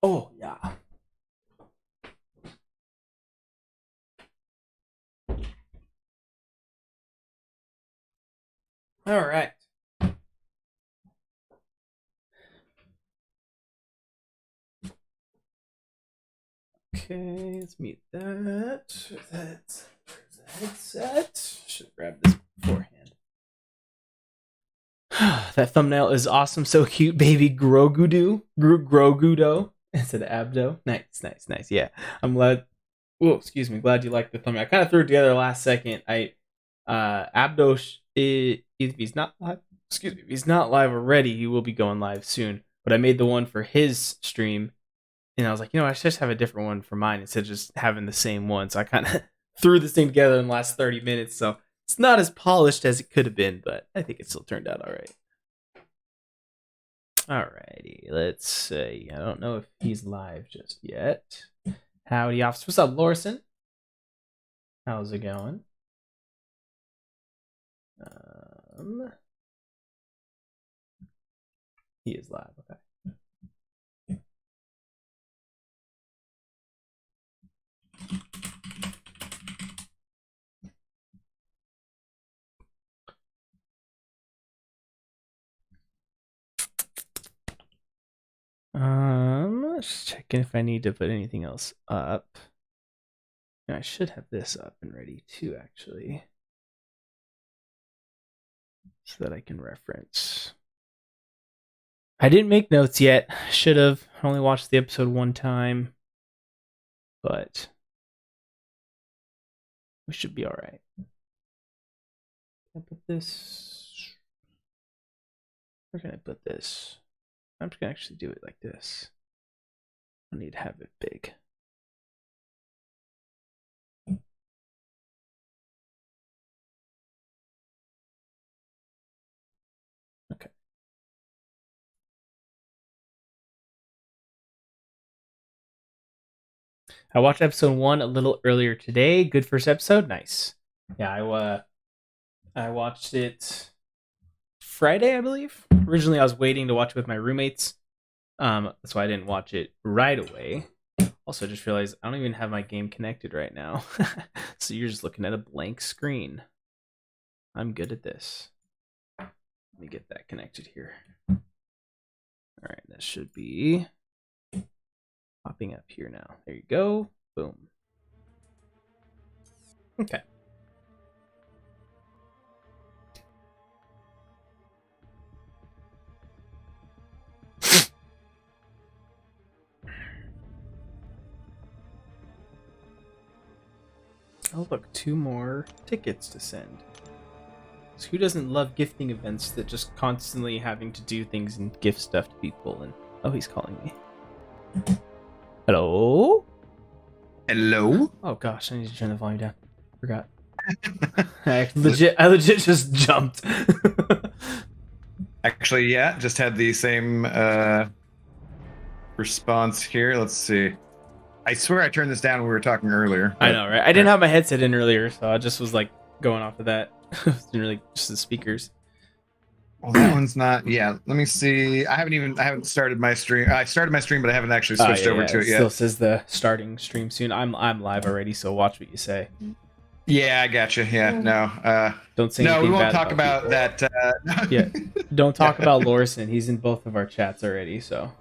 Oh yeah. All right. Okay, let's mute that. Where's the headset? Should grab this beforehand. That thumbnail is awesome. So cute, baby Grogudo instead of Abdo. Nice. Yeah, I'm glad. Oh, excuse me. Glad you liked the thumbnail. I kind of threw it together last second. Abdo, if he's not live, if he's not live already, he will be going live soon. But I made the one for his stream, and I was like, I should just have a different one for mine instead of just having the same one. So I kind of threw this thing together in the last 30 minutes. So it's not as polished as it could have been, but I think it still turned out all right. Alrighty, let's see. I don't know if he's live just yet. Howdy, officer. What's up, Lorson? How's it going? He is live. Okay. Just checking if I need to put anything else up. I should have this up and ready too, actually, so that I can reference. I didn't make notes yet. Should have. Only watched the episode one time, but we should be all right. Can I put this? Where can I put this? I'm just gonna actually do it like this. I need to have it big. Okay. I watched episode 1 a little earlier today. Good first episode. Nice. Yeah, I watched it Friday, I believe. Originally, I was waiting to watch it with my roommates. That's why I didn't watch it right away. Also, I just realized I don't even have my game connected right now. So you're just looking at a blank screen. I'm good at this. Let me get that connected here. All right, that should be popping up here now. There you go. Boom. Okay. Oh, look, 2 more tickets to send. So who doesn't love gifting events that just constantly having to do things and gift stuff to people? And oh, he's calling me. Hello? Hello? Oh gosh, I need to turn the volume down. Forgot. I legit just jumped. Actually, yeah, just had the same response here. Let's see. I swear I turned this down when we were talking earlier. I know, right? I didn't have my headset in earlier, so I just was like going off of that. It's really just the speakers. Well, that one's not. Yeah, let me see. I haven't started my stream. I started my stream, but I haven't actually switched over to it yet. Still says the starting stream soon. I'm live already, so watch what you say. Yeah, I gotcha. Yeah, no. Don't say no. We won't bad talk about that. Yeah, don't talk about Lorson. He's in both of our chats already. So.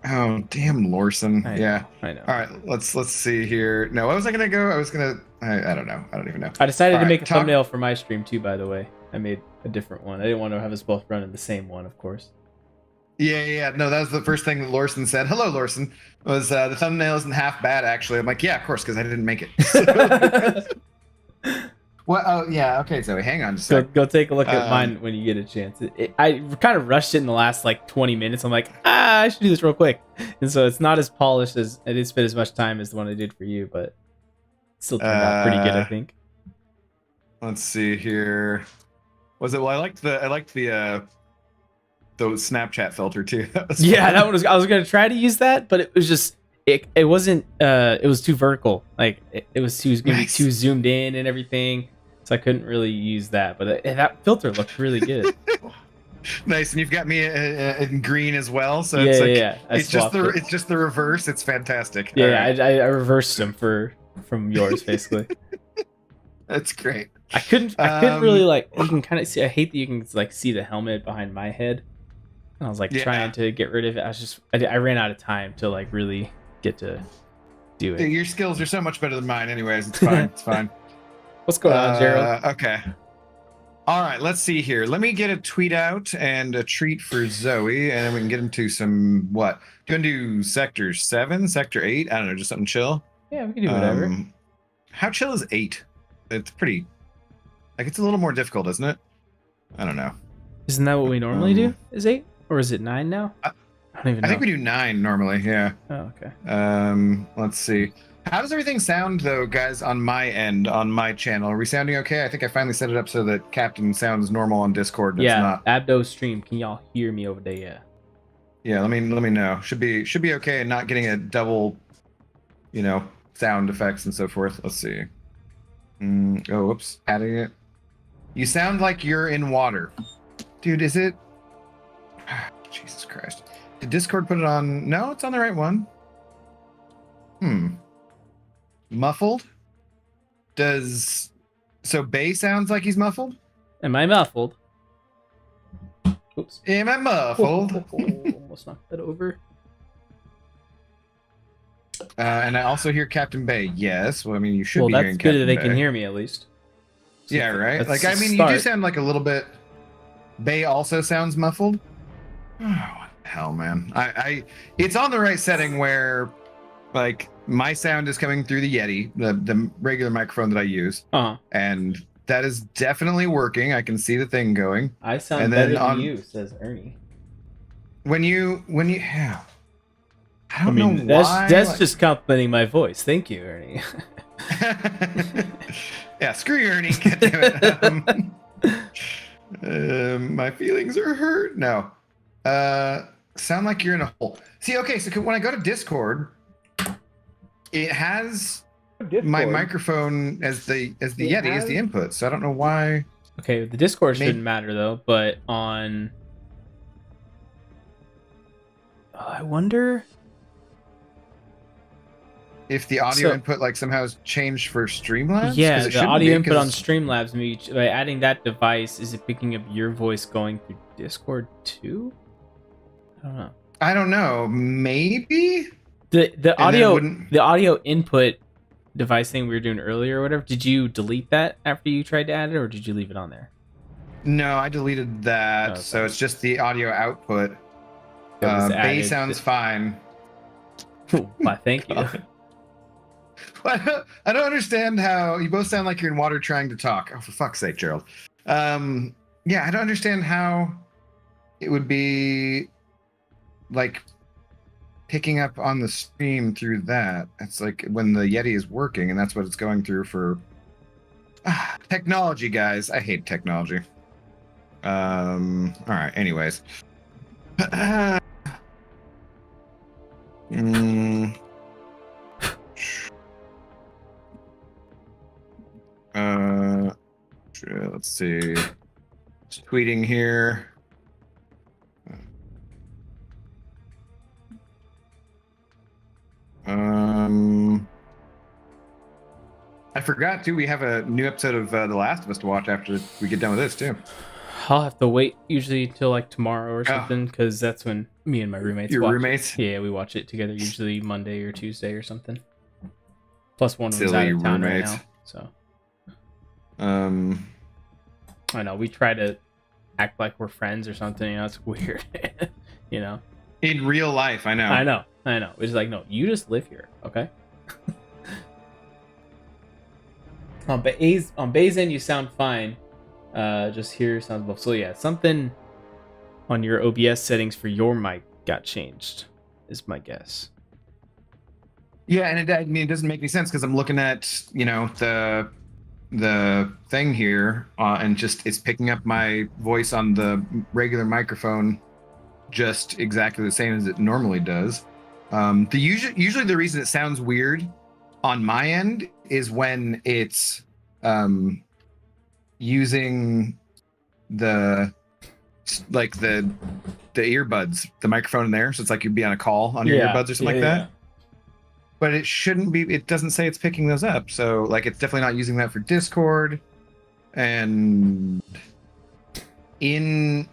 Oh damn, Lorson. I know. All right, let's see here. No, what was I gonna go? I was gonna. I don't know. I don't even know. I decided to make a thumbnail for my stream too. By the way, I made a different one. I didn't want to have us both running the same one, of course. Yeah. No, that was the first thing that Lorson said. Hello, Lorson. Was the thumbnail isn't half bad actually? I'm like, yeah, of course, because I didn't make it. Well, oh yeah, okay, Zoe, hang on just a sec. Go take a look at mine when you get a chance. I kind of rushed it in the last like 20 minutes. I'm like, I should do this real quick, and so it's not as polished as I didn't spend as much time as the one I did for you, but it still turned out pretty good, I think. Let's see here. Was it? Well, I liked the Snapchat filter too. That was yeah, fun. that one was. I was gonna try to use that, but it was just it wasn't. It was too vertical. Like it was gonna be too zoomed in and everything. So I couldn't really use that, but that filter looked really good. Nice, and you've got me in green as well, so Yeah, it's yeah, like yeah. I it's just swapped the it. it's just the reverse. It's fantastic. Yeah, All yeah, right, I reversed them from yours basically. that's great. I couldn't really like. You can kind of see. I hate that you can like see the helmet behind my head. And I was like Yeah, trying to get rid of it. I ran out of time to like really get to do it. your skills are so much better than mine. Anyways, it's fine. It's fine. What's going on, Gerald? Okay. All right, let's see here. Let me get a tweet out and a treat for Zoe, and then we can get into some what? Do you want to do sector 7, sector 8? I don't know, just something chill. Yeah, we can do whatever. How chill is 8? It's pretty, like, it's a little more difficult, isn't it? I don't know. Isn't that what we normally do? Is 8 or is it 9 now? I don't even know. I think we do 9 normally. Yeah. Oh, okay. Let's see. How does everything sound, though, guys, on my end, on my channel? Are we sounding okay? I think I finally set it up so that Captain sounds normal on Discord. And Yeah, it's not. Abdo stream. Can y'all hear me over there? Yeah. Yeah, let me know. Should be okay, and not getting a double, sound effects and so forth. Let's see. Oh, whoops, adding it. You sound like you're in water, dude. Is it? Jesus Christ! Did Discord put it on? No, it's on the right one. Muffled? So Bay sounds like he's muffled? Am I muffled? Oops. Am I muffled? Almost knocked that over. And I also hear Captain Bay. Yes. Well, I mean, you should Well, be that's hearing good Captain that they Bay. can hear me at least. So Yeah, right? that's Like, a I mean, you start. do sound like a little bit. Bay also sounds muffled. Oh, what the hell, man. It's on the right setting where, like, my sound is coming through the Yeti, the regular microphone that I use. And that is definitely working. I can see the thing going. I sound And better then than you, says Ernie. When you yeah. I mean, don't know why. That's just complimenting my voice. Thank you, Ernie. Yeah, screw you, Ernie. God damn it. My feelings are hurt. No. Sound like you're in a hole. See, okay, so when I go to Discord, it has my microphone as the Yeti as the input. So I don't know why. Okay, the Discord shouldn't matter though, but on I wonder if the audio input like somehow has changed for Streamlabs. Yeah, the audio input on Streamlabs, maybe by adding that device, is it picking up your voice going through Discord too? I don't know. Maybe the audio input device thing we were doing earlier or whatever. Did you delete that after you tried to add it, or did you leave it on there? No, I deleted that. Okay. So it's just the audio output. Bay sounds fine. Why, thank you. I don't understand how you both sound like you're in water trying to talk. Oh, for fuck's sake, Gerald. Yeah, I don't understand how it would be like picking up on the stream through that. It's like when the Yeti is working, and that's what it's going through for technology, guys. I hate technology. All right. Anyways. Let's see. Just tweeting here. I forgot too. We have a new episode of The Last of Us to watch after we get done with this too. I'll have to wait usually till like tomorrow or something, because that's when me and my roommates Your watch roommates? it. Yeah, we watch it together usually Monday or Tuesday or something. Plus one of Silly them's out of town roommates. right now, so. I know, we try to act like we're friends or something, it's weird. In real life, I know. I know. It's like, no, you just live here, okay? On Bay's end, you sound fine. Just here sounds low. So yeah, something on your OBS settings for your mic got changed, is my guess. Yeah, and it doesn't make any sense because I'm looking at the thing here, and just it's picking up my voice on the regular microphone, just exactly the same as it normally does. Usually the reason it sounds weird on my end is when it's using the like the earbuds, the microphone in there, so it's like you'd be on a call on your earbuds or something like that. But it shouldn't be. It doesn't say it's picking those up, so like it's definitely not using that for Discord. And in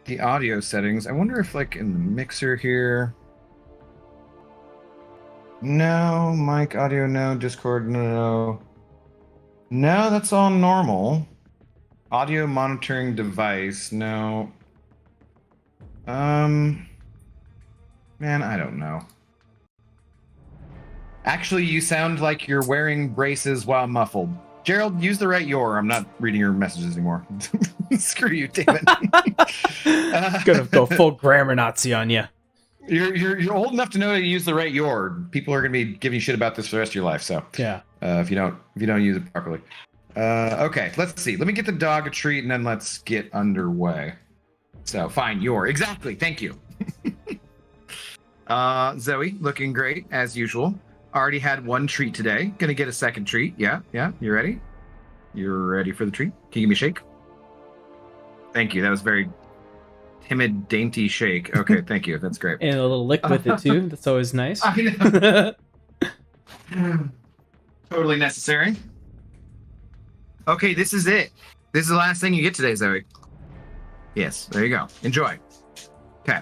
the audio settings, I wonder if like in the mixer here. No, mic audio, no, Discord, no. No, that's all normal. Audio monitoring device, no. Man, I don't know. Actually, you sound like you're wearing braces while muffled. Gerald, use the right your. I'm not reading your messages anymore. Screw you, damn it. Gonna go full grammar Nazi on you. You're old enough to know to use the right your. People are gonna be giving you shit about this for the rest of your life. So yeah, if you don't use it properly. Okay, let's see. Let me get the dog a treat and then let's get underway. So fine, your exactly. Thank you. Zoe, looking great as usual. Already had one treat today. Gonna get a second treat. Yeah. You ready? You're ready for the treat? Can you give me a shake? Thank you. That was very timid, dainty shake. Okay, thank you. That's great. And a little lick with it too. That's always nice. I know. Totally necessary. Okay, this is it. This is the last thing you get today, Zoe. Yes, there you go. Enjoy. Okay.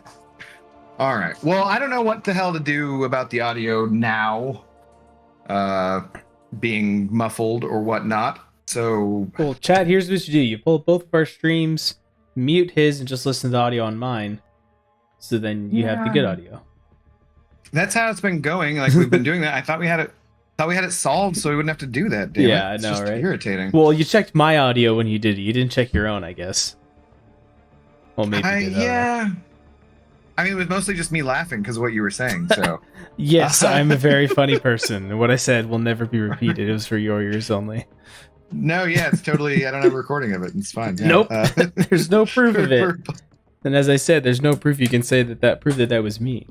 All right. Well, I don't know what the hell to do about the audio now, being muffled or whatnot. So, well, chat. Here's what you do: you pull both of our streams, mute his, and just listen to the audio on mine. So then you have the good audio. That's how it's been going. Like we've been doing that. I thought we had it solved, so we wouldn't have to do that. Damn yeah, it. It's I know, just right? Irritating. Well, you checked my audio when you did it. You didn't check your own, I guess. Well, maybe. You did, yeah. I mean, it was mostly just me laughing because of what you were saying. So, yes, I'm a very funny person. What I said will never be repeated. It was for your ears only. No, yeah, it's totally. I don't have a recording of it. It's fine. Yeah. Nope. There's no proof of it. And as I said, there's no proof you can say that proof that was me.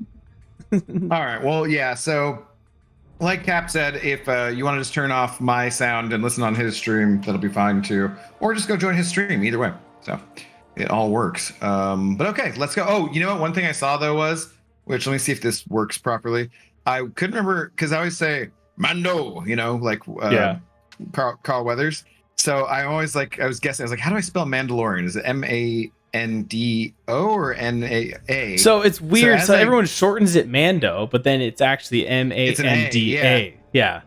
All right. Well, yeah. So, like Cap said, if you want to just turn off my sound and listen on his stream, that'll be fine too. Or just go join his stream. Either way. So. It all works. But okay, let's go. Oh, you know what? One thing I saw though was, which let me see if this works properly. I couldn't remember because I always say Mando, like Carl Weathers. So I always I was guessing. I was like, how do I spell Mandalorian? Is it M-A-N-D-O or N-A-A? So it's weird. So everyone shortens it Mando, but then it's actually M-A-N-D-A. Yeah.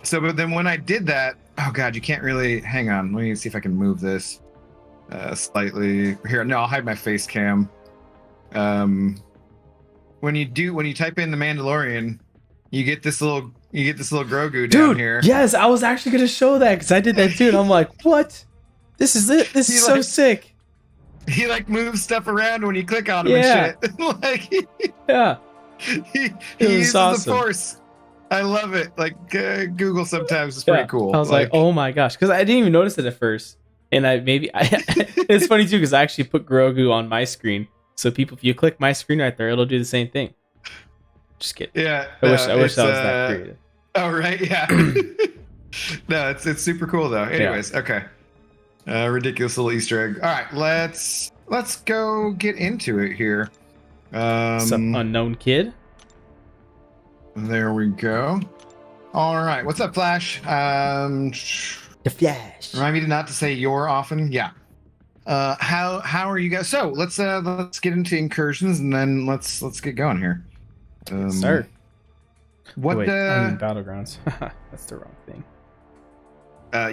So, but then when I did that, oh god, you can't really. Hang on, let me see if I can move this. Slightly here. No, I'll hide my face cam. When you type in the Mandalorian, you get this little Grogu down here. Yes, I was actually gonna show that because I did that too, and I'm like, what? This is it. This is so sick. He moves stuff around when you click on him and shit. Yeah. He uses awesome. The Force. I love it. Google sometimes is pretty cool. I was like, oh my gosh, because I didn't even notice it at first. And it's funny too because I actually put Grogu on my screen, so people, if you click my screen right there, it'll do the same thing. Just kidding. Yeah, I wish that was that creative. Oh right, yeah. No, it's super cool though. Anyways, okay. Ridiculous little Easter egg. All right, let's go get into it here. Some unknown kid. There we go. All right, what's up, Flash? The Flash. Remind me not to say your often. Yeah. How are you guys? So let's get into incursions and then let's get going here. Start. What? Wait, I mean battlegrounds. That's the wrong thing.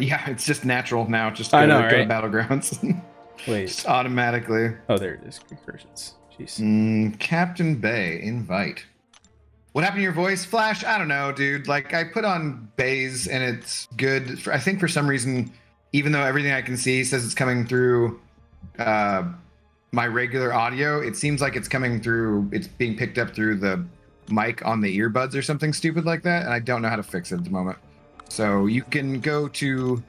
Yeah, it's just natural now. Just go to battlegrounds. Wait. Just automatically. Oh, there it is. Incursions. Jeez. Captain Bay, invite. What happened to your voice, Flash? I don't know, dude. I put on bays and it's good. I think for some reason, even though everything I can see says it's coming through my regular audio, it seems like it's being picked up through the mic on the earbuds or something stupid like that. And I don't know how to fix it at the moment. So you can go to,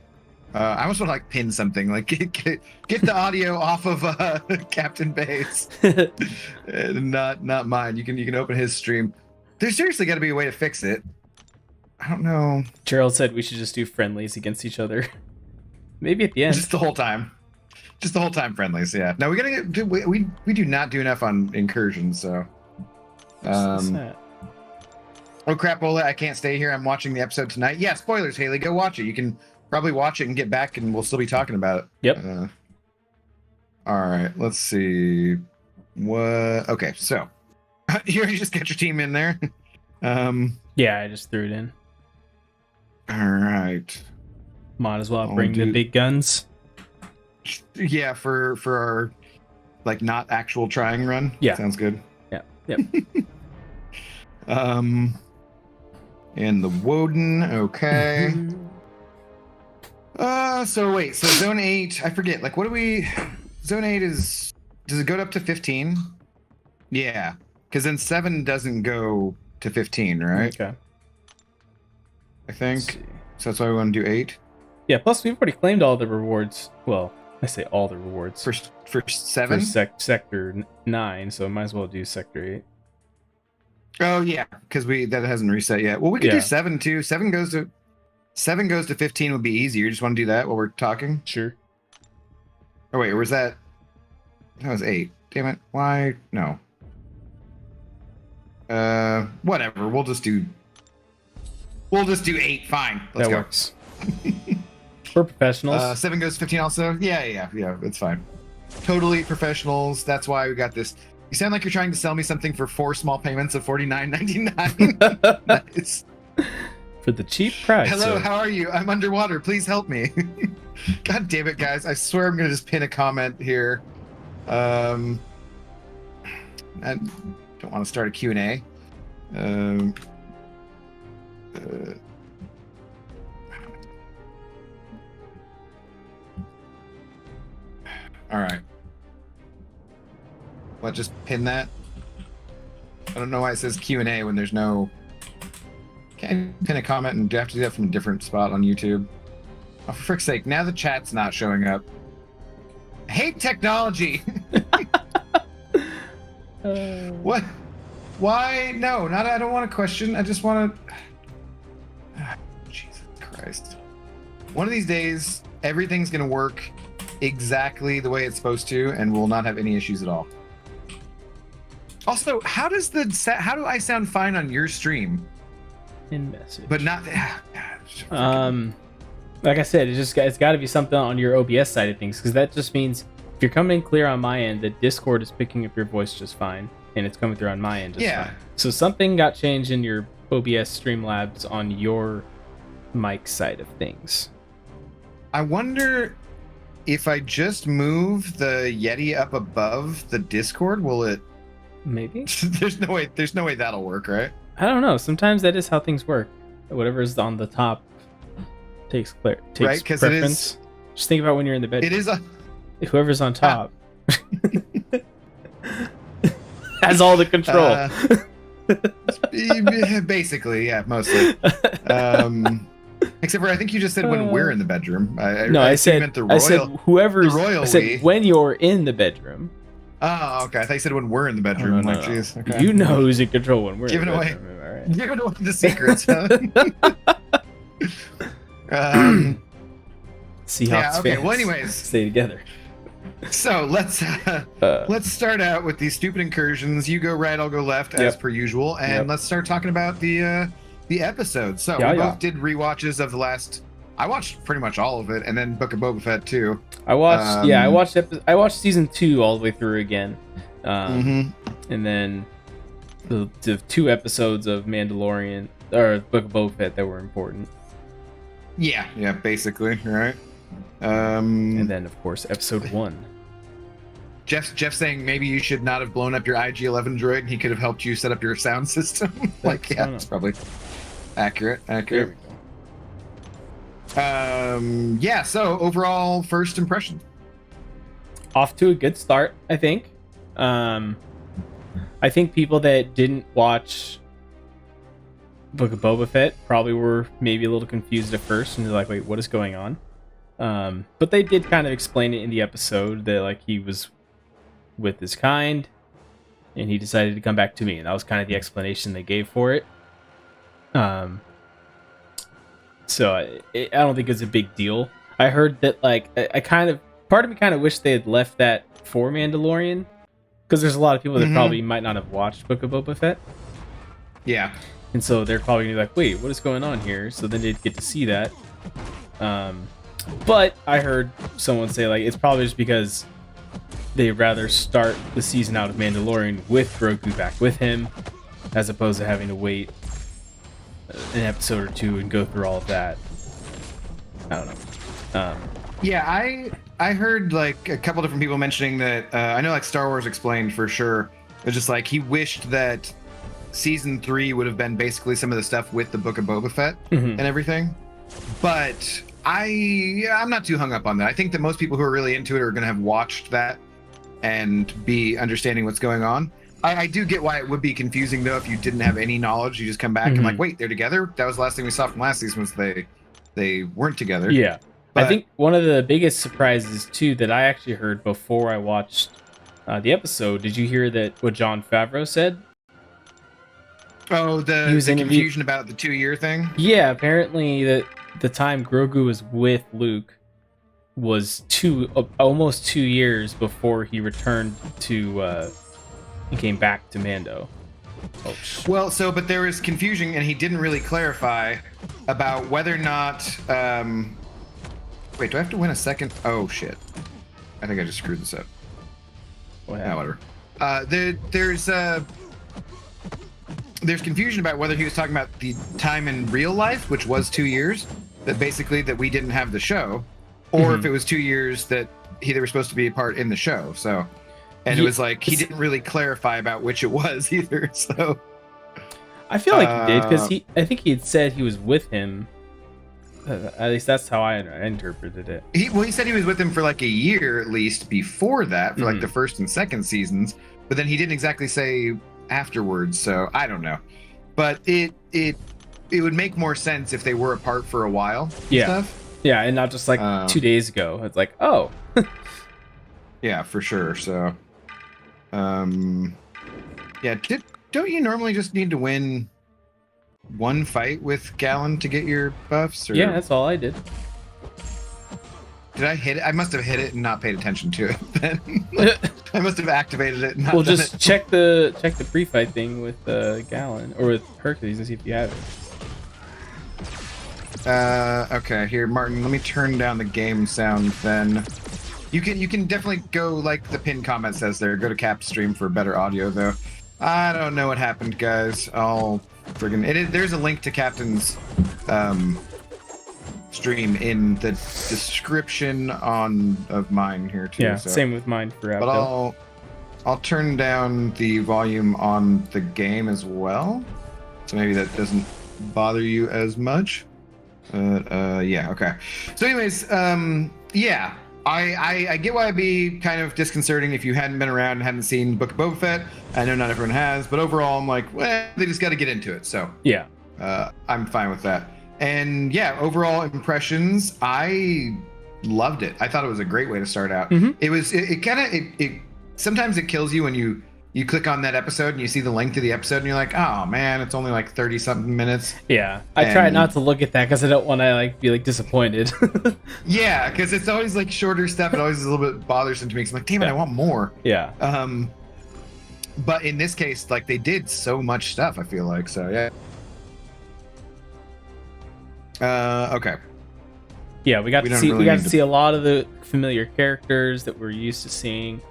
I almost want to pin something, get the audio off of Captain Bay's, not mine. You can open his stream. There's seriously got to be a way to fix it. I don't know. Gerald said we should just do friendlies against each other. Maybe at the end. Just the whole time. Just the whole time friendlies, yeah. No, we gotta get, we do not do enough on incursions, so. What's that? Oh crap, Ola, I can't stay here. I'm watching the episode tonight. Yeah, spoilers, Haley. Go watch it. You can probably watch it and get back, and we'll still be talking about it. Yep. All right, let's see. What? Okay, so you just get your team in there. Yeah, I just threw it in. All right. Might as well bring the big guns. Yeah, for our like not actual trying run. Yeah, sounds good. Yeah. Yep. And the Woden, okay. So wait, so zone 8, I forget, like what do we, zone 8 is, does it go up to 15? Yeah, because then 7 doesn't go to 15, right? Okay. I think, so that's why we want to do 8? Yeah, plus we've already claimed all the rewards, well, I say all the rewards. For 7? For sector 9, so I might as well do sector 8. Oh yeah, because that hasn't reset yet. Well, we could do 7 too. 7 goes to 15 would be easier. You just want to do that while we're talking? Sure. Oh wait, or was that? That was 8. Damn it! Why? No. Whatever. We'll just do 8. Fine. Let's go. Works. We're professionals. 7 goes to 15 also. Yeah. It's fine. Totally professionals. That's why we got this. You sound like you're trying to sell me something for 4 small payments of $49.99. Nice. For the cheap price. Hello, how are you? I'm underwater. Please help me. God damn it, guys. I swear I'm going to just pin a comment here. I don't want to start a Q&A. All right. What, just pin that? I don't know why it says Q&A when there's no... Can I pin a comment and do I have to do that from a different spot on YouTube? Oh, for frick's sake, now the chat's not showing up. I hate technology! What? Why? No, I don't want to question. I just want to... Jesus Christ. One of these days, everything's going to work exactly the way it's supposed to, and we'll not have any issues at all. Also, how do I sound fine on your stream? In message. But not... Like I said, it's got to be something on your OBS side of things, because that just means if you're coming in clear on my end, the Discord is picking up your voice just fine, and it's coming through on my end just fine. So something got changed in your OBS Streamlabs on your mic side of things. I wonder if I just move the Yeti up above the Discord, will it... Maybe. There's no way that'll work, right? I don't know. Sometimes that is how things work. Whatever is on the top takes right, because preference. Just think about when you're in the bedroom. It is whoever's on top has all the control. Basically, yeah, mostly. Except for I think you just said when we're in the bedroom. I said whoever's. I said when you're in the bedroom. Oh, okay. I thought you said when we're in the bedroom. No, like, geez. Okay. You know who's in control when we're giving in the away. bedroom. All right. Giving away the secrets. Huh? Seahawks okay. fans. Well, anyways, stay together. So let's start out with these stupid incursions. You go right, I'll go left, as per usual, and let's start talking about the episode. So we both did rewatches of the last. I watched pretty much all of it, and then Book of Boba Fett too. I watched. I watched season 2 all the way through again, and then the 2 episodes of Mandalorian or Book of Boba Fett that were important. Yeah, basically, right. And then of course episode 1. Jeff saying maybe you should not have blown up your IG-11 droid, and he could have helped you set up your sound system. It's probably accurate. There we go. So overall first impression, off to a good start, I think. I think people that didn't watch Book of Boba Fett probably were maybe a little confused at first, and they're like, wait, what is going on? But they did kind of explain it in the episode that like he was with his kind and he decided to come back to me, and that was kind of the explanation they gave for it. So I don't think it's a big deal. I heard that like I kind of part of me kind of wish they had left that for Mandalorian, because there's a lot of people that probably might not have watched Book of Boba Fett, Yeah. and so they're probably gonna be like, wait, what is going on here? So then they'd get to see that. But I heard someone say like it's probably just because they'd rather start the season out of Mandalorian with Grogu back with him, as opposed to having to wait an episode or two and go through all of that. I don't know. Yeah, I heard like a couple different people mentioning that. I know like Star Wars Explained for sure. It's just like he wished that season 3 would have been basically some of the stuff with the Book of Boba Fett and everything. But I'm not too hung up on that. I think that most people who are really into it are going to have watched that and be understanding what's going on. I do get why it would be confusing though if you didn't have any knowledge. You just come back and like, wait, they're together. That was the last thing we saw from last season was they weren't together. Yeah. But I think one of the biggest surprises too that I actually heard before I watched the episode. Did you hear that what Jon Favreau said? Oh, the confusion about the 2-year thing? Yeah, apparently the time Grogu was with Luke was almost 2 years before he returned to he came back to Mando. Oh. Well, but there was confusion, and he didn't really clarify about whether or not. Wait, do I have to win a second? Oh shit! I think I just screwed this up. Whatever. There's confusion about whether he was talking about the time in real life, which was 2 years, that basically that we didn't have the show, or if it was 2 years that they were supposed to be a part in the show. So. And it was like he didn't really clarify about which it was either. So I feel like he did because I think he had said he was with him. At least that's how I interpreted it. He said he was with him for like a year at least before that for like the first and second seasons, but then he didn't exactly say afterwards. So I don't know, but it would make more sense if they were apart for a while. Yeah, and not just like 2 days ago. It's like yeah, for sure. So. Yeah, don't you normally just need to win one fight with Gallon to get your buffs? Or... Yeah, that's all I did. Did I hit it? I must have hit it and not paid attention to it then. I must have activated it and not done just it. check the pre-fight thing with Gallon or with Hercules and see if you have it. Okay, here, Martin, let me turn down the game sound then. You can definitely go like the pinned comment says there. Go to Cap's stream for better audio though. I don't know what happened, guys. There's a link to Captain's stream in the description of mine here too. Yeah, so. Same with mine for Abdo. But I'll turn down the volume on the game as well, so maybe that doesn't bother you as much. Yeah, okay. So anyways, yeah. I get why it'd be kind of disconcerting if you hadn't been around and hadn't seen Book of Boba Fett. I know not everyone has, but overall, I'm like, well, they just got to get into it. So yeah, I'm fine with that. And yeah, overall impressions, I loved it. I thought it was a great way to start out. It was, it sometimes it kills you when you click on that episode and you see the length of the episode and you're like, oh man, it's only like 30 something minutes. Yeah, I try not to look at that because I don't want to like be like disappointed. Yeah, because it's always like shorter stuff. It always is a little bit bothersome to me. I'm like, damn it, I want more. Yeah. But in this case, like they did so much stuff. I feel like so. Yeah. Okay. Yeah, we got to see a lot of the familiar characters that we're used to seeing.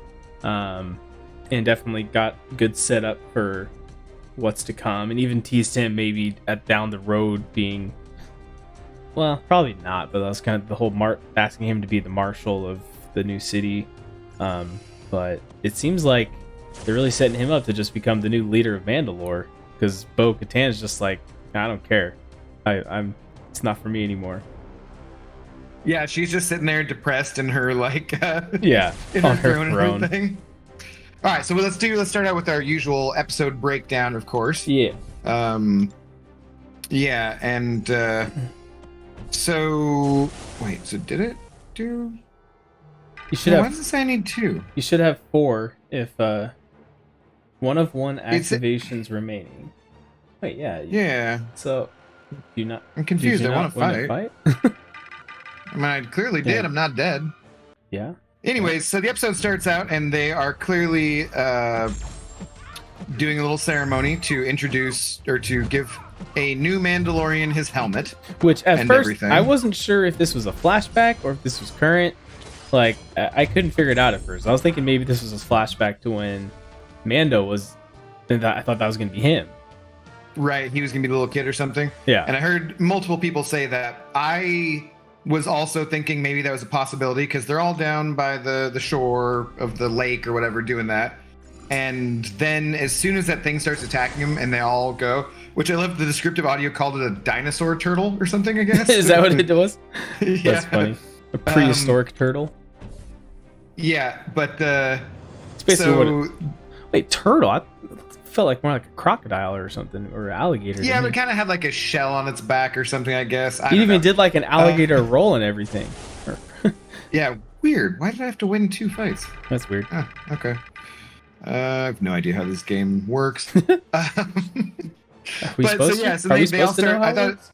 And definitely got good setup for what's to come, and even teased him maybe down the road being, well, probably not, but that was kind of the whole asking him to be the marshal of the new city. But it seems like they're really setting him up to just become the new leader of Mandalore, because Bo-Katan's just like, I don't care, it's not for me anymore. Yeah, she's just sitting there depressed in her like yeah, in her throne and thing. All right, so let's start out with our usual episode breakdown, of course. Yeah. Yeah, and so wait, so did it do? You should have. Why does it say I need 2? You should have 4 if one of activations remaining. Wait, yeah. Yeah. So, do you not? I'm confused. I want to fight. I mean, I clearly did. Yeah. I'm not dead. Yeah. Anyways, so the episode starts out, and they are clearly doing a little ceremony to introduce or to give a new Mandalorian his helmet. Which at and first everything. I wasn't sure if this was a flashback or if this was current. Like I couldn't figure it out at first. I was thinking maybe this was a flashback to when Mando was. I thought that was going to be him. Right, he was gonna be the little kid or something. Yeah. And I heard multiple people say that. I was also thinking maybe that was a possibility because they're all down by the shore of the lake or whatever doing that. And then as soon as that thing starts attacking them and they all go, which I love the descriptive audio called it a dinosaur turtle or something, I guess. Is that what it was? Yeah. That's funny. A prehistoric turtle. Yeah, but It's basically wait, turtle? I felt like more like a crocodile or something, or alligator. yeah, but it kind of had like a shell on its back or something, I guess. He even did like an alligator roll and everything. Yeah, weird. Why did I have to win 2 fights? That's weird. Oh, okay. I have no idea how this game works. Are we supposed to? So Are we they all supposed to know start. how I it thought. works?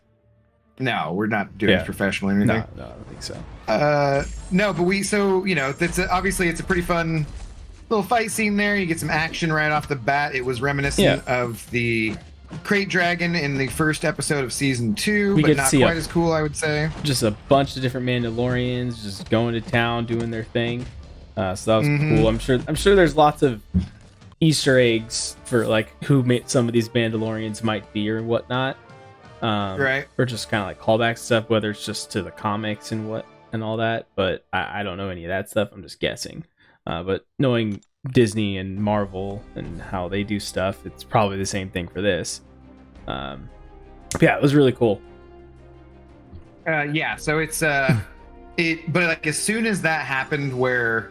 No, we're not doing Yeah. this professionally or anything. No, I don't think so. No, but obviously it's a pretty fun little fight scene there. You get some action right off the bat. It was reminiscent of the Crate Dragon in the first episode of season 2, We but get to not see quite as cool, I would say. Just a bunch of different Mandalorians just going to town doing their thing. So that was Mhm. cool. I'm sure there's lots of Easter eggs for like who some of these Mandalorians might be or whatnot. Right. Or just kind of like callback stuff, whether it's just to the comics and all that. But I don't know any of that stuff. I'm just guessing. But knowing Disney and Marvel and how they do stuff, it's probably the same thing for this. Yeah, it was really cool. Yeah, so it's but like as soon as that happened where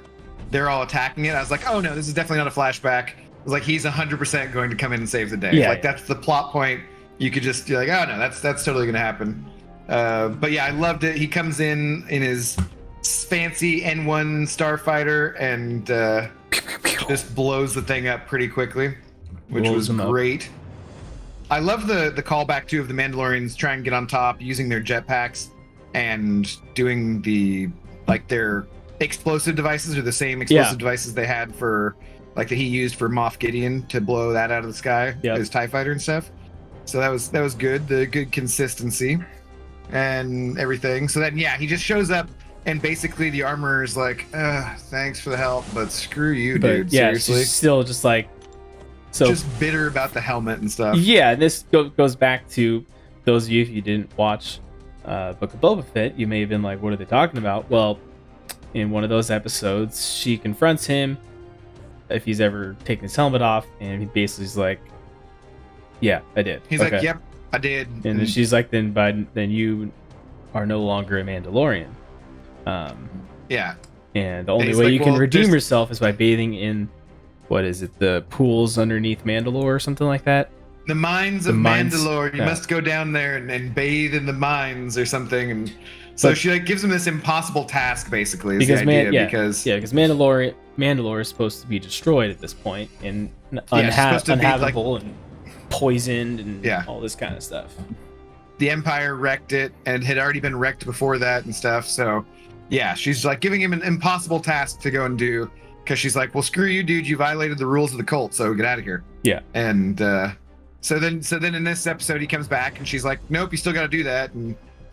they're all attacking it, I was like, oh no, this is definitely not a flashback. It was like he's 100% going to come in and save the day. Yeah, like that's the plot point. You could just be like, oh no, that's totally gonna happen. But yeah, I loved it. He comes in his fancy N1 starfighter and just blows the thing up pretty quickly, which Blows was him up. great. I love the callback too of the Mandalorians trying to get on top using their jetpacks and doing their explosive devices are the same explosive devices they had for that he used for Moff Gideon to blow that out of the sky, his TIE fighter and stuff. So that was good, the good consistency and everything. So then he just shows up and basically the armorer is like, thanks for the help, but screw you, dude. Yeah, Seriously. she's still just like Just bitter about the helmet and stuff. Yeah, this goes back to those of you if you didn't watch Book of Boba Fett, you may have been like, what are they talking about? Well, in one of those episodes, she confronts him if he's ever taken his helmet off, and he basically is like, yeah, I did. He's like, yep, I did. And then she's like, then you are no longer a Mandalorian. Yeah. And the only he's way like, you can well, redeem there's- yourself is by bathing in, what is it, the pools underneath Mandalore or something like that? The mines The of mines, Mandalore. You yeah. must go down there and bathe in the mines or something. And so But- she like gives him this impossible task, basically. Is Because the idea, because because Mandalore is supposed to be destroyed at this point and it's supposed to be, uninhabitable and poisoned and Yeah. all this kind of stuff. the Empire wrecked it and had already been wrecked before that and stuff. So yeah, she's like giving him an impossible task to go and do because she's like, well, screw you, dude. You violated the rules of the cult, so get out of here. Yeah. And so then in this episode, he comes back and she's like, nope, you still got to do that.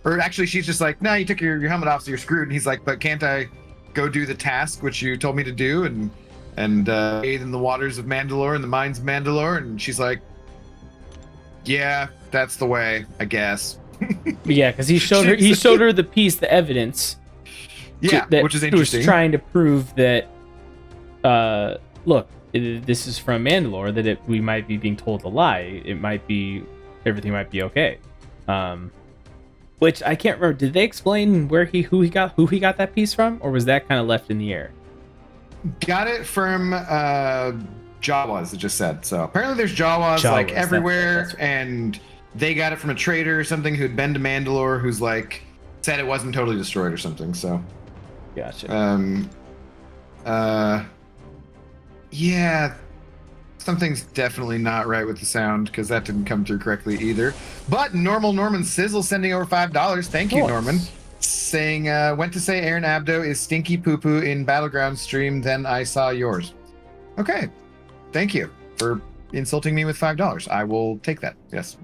Or actually, she's just like, no, you took your helmet off, so you're screwed. And he's like, but can't I go do the task which you told me to do and bathe in the waters of Mandalore and the mines of Mandalore? And she's like, yeah, that's the way, I guess. But yeah, because he showed her the piece, the evidence. Yeah, which is He interesting. was trying to prove that, look, this is from Mandalore. That we might be being told a lie. It might be everything might be okay. Which I can't remember. Did they explain who he got that piece from, or was that kind of left in the air? Got it from Jawas, it just said. So apparently there's Jawas like Jawas, everywhere, that's right. and they got it from a trader or something who'd been to Mandalore who's like said it wasn't totally destroyed or something. So Gotcha. Yeah, something's definitely not right with the sound because that didn't come through correctly either. But normal Norman Sizzle sending over $5. Thank you, Nice. Norman. saying, went to say Aaron Abdo is stinky poo poo in Battleground stream, then I saw yours. Okay. Thank you for insulting me with $5. I will take that. Yes.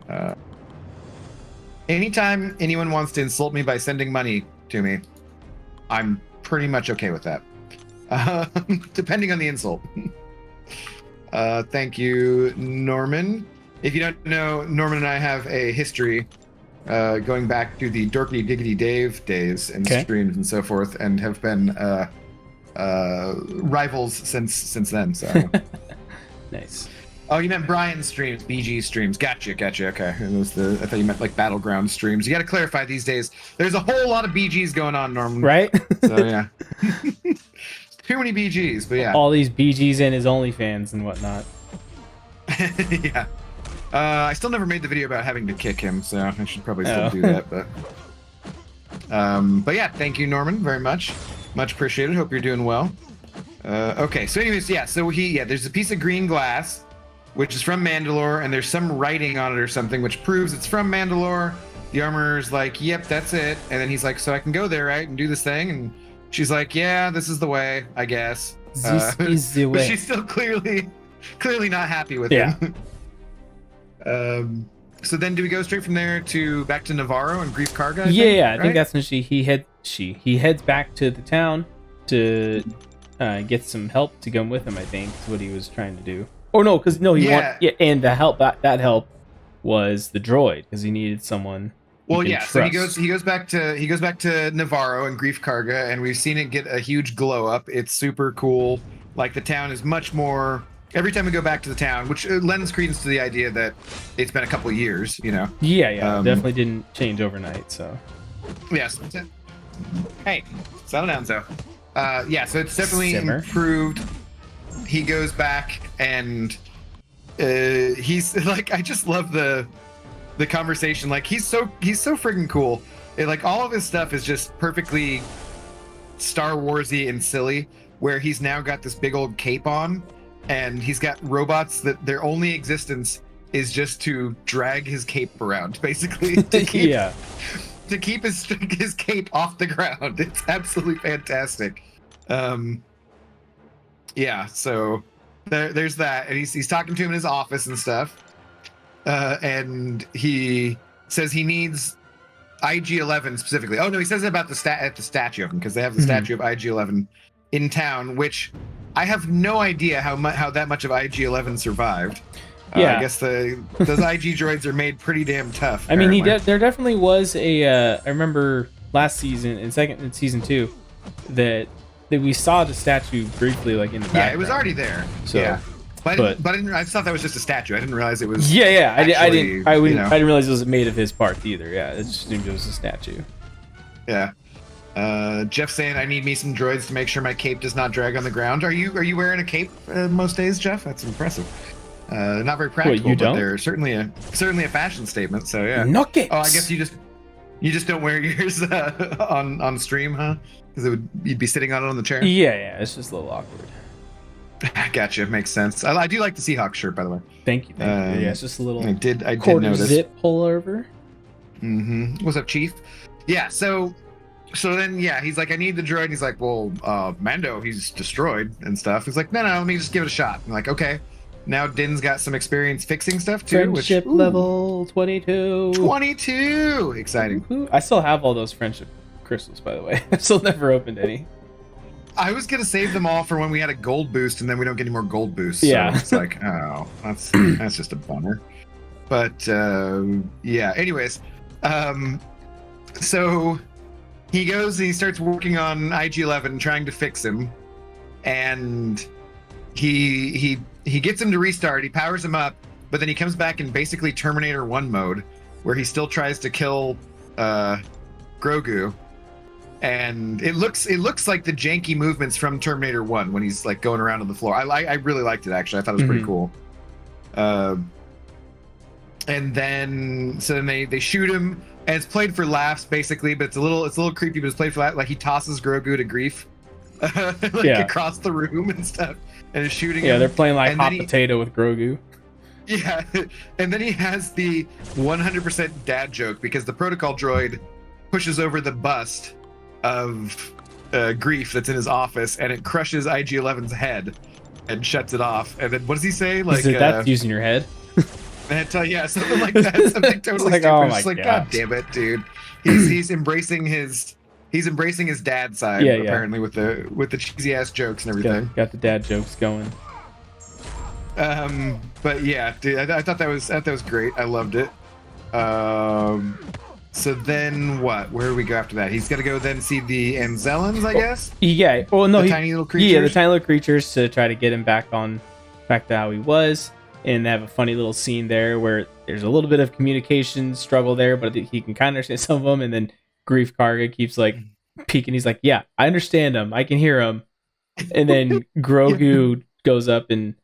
Anytime anyone wants to insult me by sending money to me, I'm pretty much okay with that. Depending on the insult. Thank you, Norman. If you don't know, Norman and I have a history going back to the Dorky Diggity Dave days and streams and so forth, and have been rivals since then. So nice. Oh, you meant Brian streams, BG streams. Gotcha. Okay, it was I thought you meant like Battleground streams. You got to clarify these days. There's a whole lot of BGs going on, Norman. Right? So yeah. Too many BGs, but yeah. All these BGs in his OnlyFans and whatnot. Yeah. I still never made the video about having to kick him, so I should probably still do that. But yeah, thank you, Norman, very much. Much appreciated. Hope you're doing well. Okay, so anyways, yeah. So there's a piece of green glass, which is from Mandalore, and there's some writing on it or something, which proves it's from Mandalore. The armorer's like, "Yep, that's it." And then he's like, "So I can go there, right, and do this thing?" And she's like, "Yeah, this is the way, I guess." This is the way. But she's still clearly not happy with him. So then do we go straight from there back to Navarro and Grief Karga? I think that's when he heads back to the town to get some help to come with him. I think is what he was trying to do. Oh no, and the help that help was the droid because he needed someone. Well, yeah. So he goes back to Navarro and Grief Karga, and we've seen it get a huge glow up. It's super cool. Like the town is much more. Every time we go back to the town, which lends credence to the idea that it's been a couple of years, you know. Yeah, definitely didn't change overnight. So. Yes. Hey, settle down, so. Yeah, so it's definitely improved. He goes back and he's like, I just love the conversation. Like he's so friggin' cool. Like all of his stuff is just perfectly Star Warsy and silly. Where he's now got this big old cape on, and he's got robots that their only existence is just to drag his cape around, basically to keep his cape off the ground. It's absolutely fantastic. Yeah, so there's that, and he's talking to him in his office and stuff, and he says he needs IG-11 specifically. Oh no, he says it about the statue of him because they have the statue of IG-11 in town, which I have no idea how that much of IG-11 survived. Yeah, I guess those IG droids are made pretty damn tough. I mean, there definitely was a. I remember last season in season 2 that we saw the statue briefly, like in the background. Yeah, it was already there. So, yeah. But I just thought that was just a statue. I didn't realize it was. Yeah. I didn't realize it was made of his parts either. Yeah, it just assumed it was a statue. Yeah. Jeff saying I need me some droids to make sure my cape does not drag on the ground. Are you wearing a cape most days, Jeff? That's impressive. Not very practical, you don't? But they're certainly a fashion statement. So yeah. No capes. Oh, I guess you just don't wear yours on stream, huh? Because you'd be sitting on it on the chair. Yeah. It's just a little awkward. Gotcha. Makes sense. I do like the Seahawks shirt, by the way. Thank you. Yeah, it's just a little. I did quarter notice. Zip pullover. What's up, Chief? Yeah. So then, yeah, he's like, I need the droid. And he's like, well, Mando, he's destroyed and stuff. He's like, no, let me just give it a shot. I'm like, okay. Now Din's got some experience fixing stuff too. Friendship level 22. 22! Exciting. Ooh. I still have all those friendship crystals, by the way. I've still never opened any. I was going to save them all for when we had a gold boost, and then we don't get any more gold boosts. Yeah. So it's like, oh, that's just a bummer. But, yeah, anyways. So he goes and he starts working on IG-11, trying to fix him. And he gets him to restart. He powers him up, but then he comes back in basically Terminator 1 mode, where he still tries to kill Grogu. And it looks like the janky movements from Terminator 1 when he's like going around on the floor. I really liked it, actually. I thought it was pretty cool. And then they shoot him, and it's played for laughs basically, but it's a little creepy, but it's played for laughs. Like he tosses Grogu to grief across the room and stuff, and is shooting him. Yeah, they're playing like hot potato with Grogu. Yeah, and then he has the 100% dad joke because the protocol droid pushes over the bust of grief that's in his office, and it crushes IG-11's head and shuts it off. And then what does he say? Like, that's using your head. Yeah, something like that. Something totally like, stupid. oh It's my just like, gosh. God damn it, dude. He's embracing his dad side, apparently, with the cheesy ass jokes and everything. Got the dad jokes going. But yeah, dude, I thought that was great. I loved it. So then what? Where do we go after that? He's gonna go then see the Anzellans, I guess. Yeah. Well, no, the tiny little creatures. Yeah, the tiny little creatures to try to get him back to how he was, and they have a funny little scene there where there's a little bit of communication struggle there, but he can kind of understand some of them, and then Grief Karga keeps like peeking. He's like, "Yeah, I understand him. I can hear him," and then Grogu goes up and.